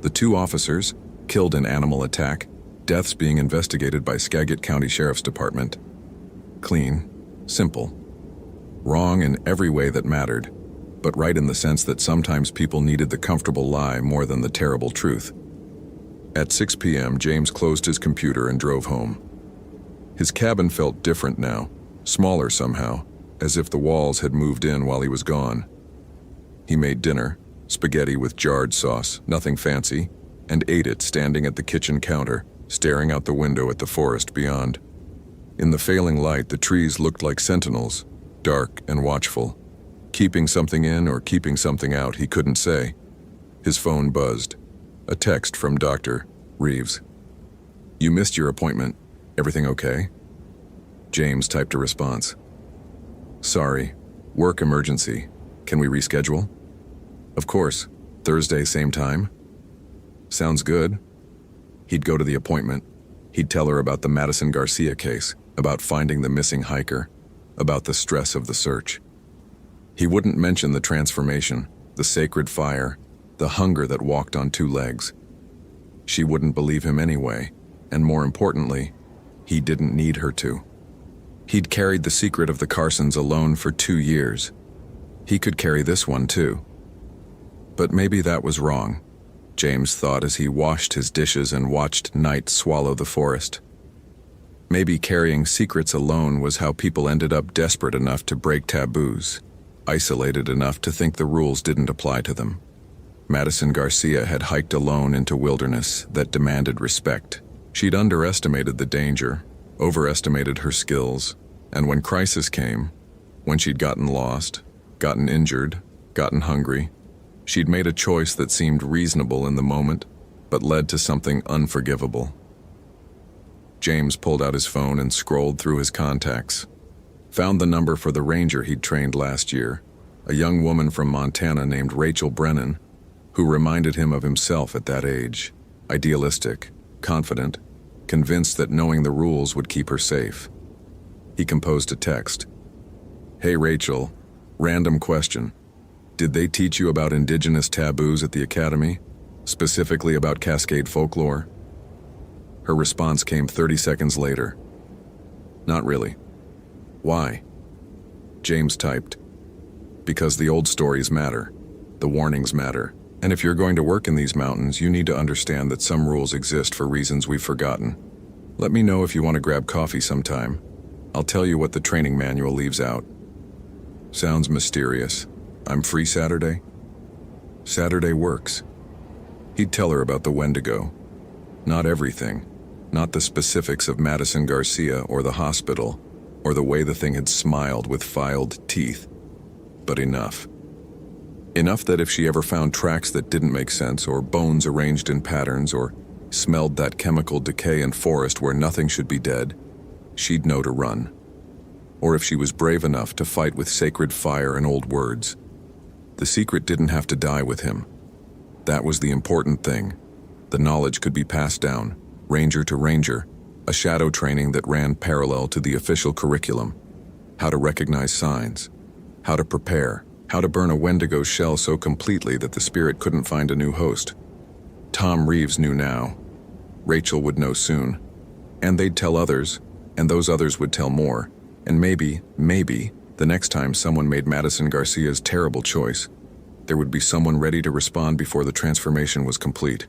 The 2 officers killed in animal attack, deaths being investigated by Skagit County Sheriff's Department. Clean, simple. Wrong in every way that mattered, but right in the sense that sometimes people needed the comfortable lie more than the terrible truth. At 6 p.m., James closed his computer and drove home. His cabin felt different now, smaller somehow, as if the walls had moved in while he was gone. He made dinner, spaghetti with jarred sauce, nothing fancy, and ate it standing at the kitchen counter, staring out the window at the forest beyond. In the failing light, the trees looked like sentinels, dark and watchful. Keeping something in or keeping something out, he couldn't say. His phone buzzed. A text from Dr. Reeves. You missed your appointment. Everything okay? James typed a response. Sorry. Work emergency. Can we reschedule? Of course. Thursday, same time? Sounds good. He'd go to the appointment. He'd tell her about the Madison Garcia case, about finding the missing hiker, about the stress of the search. He wouldn't mention the transformation, the sacred fire, the hunger that walked on 2 legs. She wouldn't believe him anyway, and more importantly, he didn't need her to. He'd carried the secret of the Carsons alone for 2 years. He could carry this one too. But maybe that was wrong, James thought as he washed his dishes and watched night swallow the forest. Maybe carrying secrets alone was how people ended up desperate enough to break taboos, isolated enough to think the rules didn't apply to them. Madison Garcia had hiked alone into wilderness that demanded respect. She'd underestimated the danger, overestimated her skills, and when crisis came, when she'd gotten lost, gotten injured, gotten hungry, she'd made a choice that seemed reasonable in the moment, but led to something unforgivable. James pulled out his phone and scrolled through his contacts. Found the number for the ranger he'd trained last year, a young woman from Montana named Rachel Brennan, who reminded him of himself at that age, idealistic, confident, convinced that knowing the rules would keep her safe. He composed a text. Hey Rachel, random question. Did they teach you about indigenous taboos at the academy, specifically about Cascade folklore? Her response came 30 seconds later. Not really. Why? James typed. Because the old stories matter. The warnings matter. And if you're going to work in these mountains, you need to understand that some rules exist for reasons we've forgotten. Let me know if you want to grab coffee sometime. I'll tell you what the training manual leaves out. Sounds mysterious. I'm free Saturday? Saturday works. He'd tell her about the Wendigo. Not everything. Not the specifics of Madison Garcia or the hospital, or the way the thing had smiled with filed teeth. But enough. Enough that if she ever found tracks that didn't make sense, or bones arranged in patterns, or smelled that chemical decay in forest where nothing should be dead, she'd know to run. Or if she was brave enough to fight with sacred fire and old words. The secret didn't have to die with him. That was the important thing. The knowledge could be passed down, ranger to ranger, a shadow training that ran parallel to the official curriculum. How to recognize signs, how to prepare, how to burn a Wendigo shell so completely that the spirit couldn't find a new host. Tom Reeves knew now. Rachel would know soon. And they'd tell others, and those others would tell more. And maybe, the next time someone made Madison Garcia's terrible choice, there would be someone ready to respond before the transformation was complete.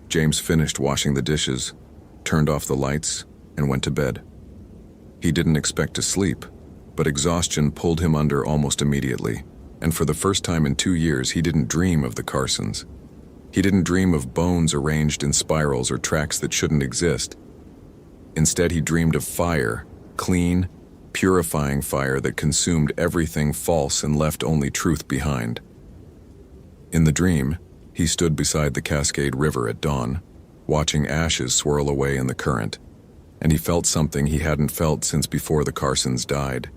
James finished washing the dishes, turned off the lights, and went to bed. He didn't expect to sleep, but exhaustion pulled him under almost immediately, and for the first time in 2 years he didn't dream of the Carsons. He didn't dream of bones arranged in spirals or tracks that shouldn't exist. Instead, he dreamed of fire, clean, purifying fire that consumed everything false and left only truth behind. In the dream, he stood beside the Cascade River at dawn, watching ashes swirl away in the current, and he felt something he hadn't felt since before the Carsons died.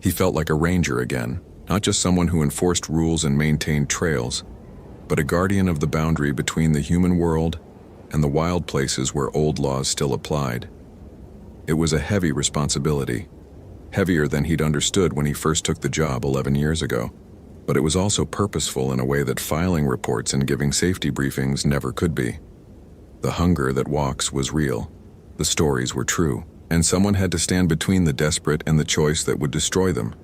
He felt like a ranger again, not just someone who enforced rules and maintained trails, but a guardian of the boundary between the human world and the wild places where old laws still applied. It was a heavy responsibility, heavier than he'd understood when he first took the job 11 years ago, but it was also purposeful in a way that filing reports and giving safety briefings never could be. The hunger that walks was real, the stories were true, and someone had to stand between the desperate and the choice that would destroy them.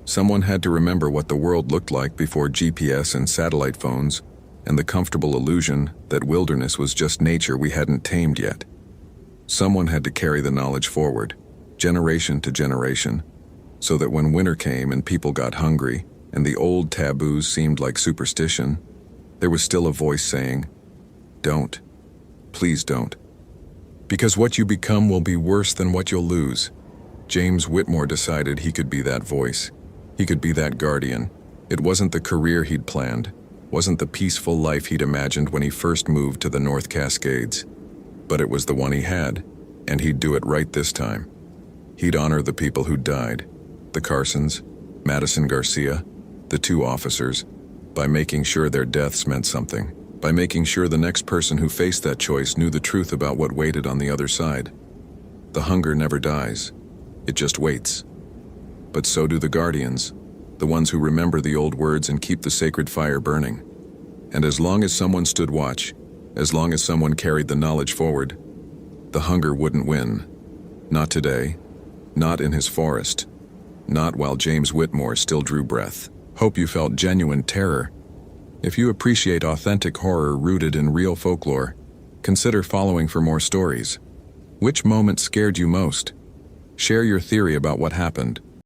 Someone had to remember what the world looked like before GPS and satellite phones, and the comfortable illusion that wilderness was just nature we hadn't tamed yet. Someone had to carry the knowledge forward, generation to generation, so that when winter came and people got hungry and the old taboos seemed like superstition, there was still a voice saying, "Don't. Please don't. Because what you become will be worse than what you'll lose." James Whitmore decided he could be that voice. He could be that guardian. It wasn't the career he'd planned, wasn't the peaceful life he'd imagined when he first moved to the North Cascades. But it was the one he had, and he'd do it right this time. He'd honor the people who died, the Carsons, Madison Garcia, the 2 officers, by making sure their deaths meant something, by making sure the next person who faced that choice knew the truth about what waited on the other side. The hunger never dies, it just waits. But so do the guardians, the ones who remember the old words and keep the sacred fire burning. And as long as someone stood watch, as long as someone carried the knowledge forward, the hunger wouldn't win. Not today, not in his forest, not while James Whitmore still drew breath. Hope you felt genuine terror. If you appreciate authentic horror rooted in real folklore, consider following for more stories. Which moment scared you most? Share your theory about what happened.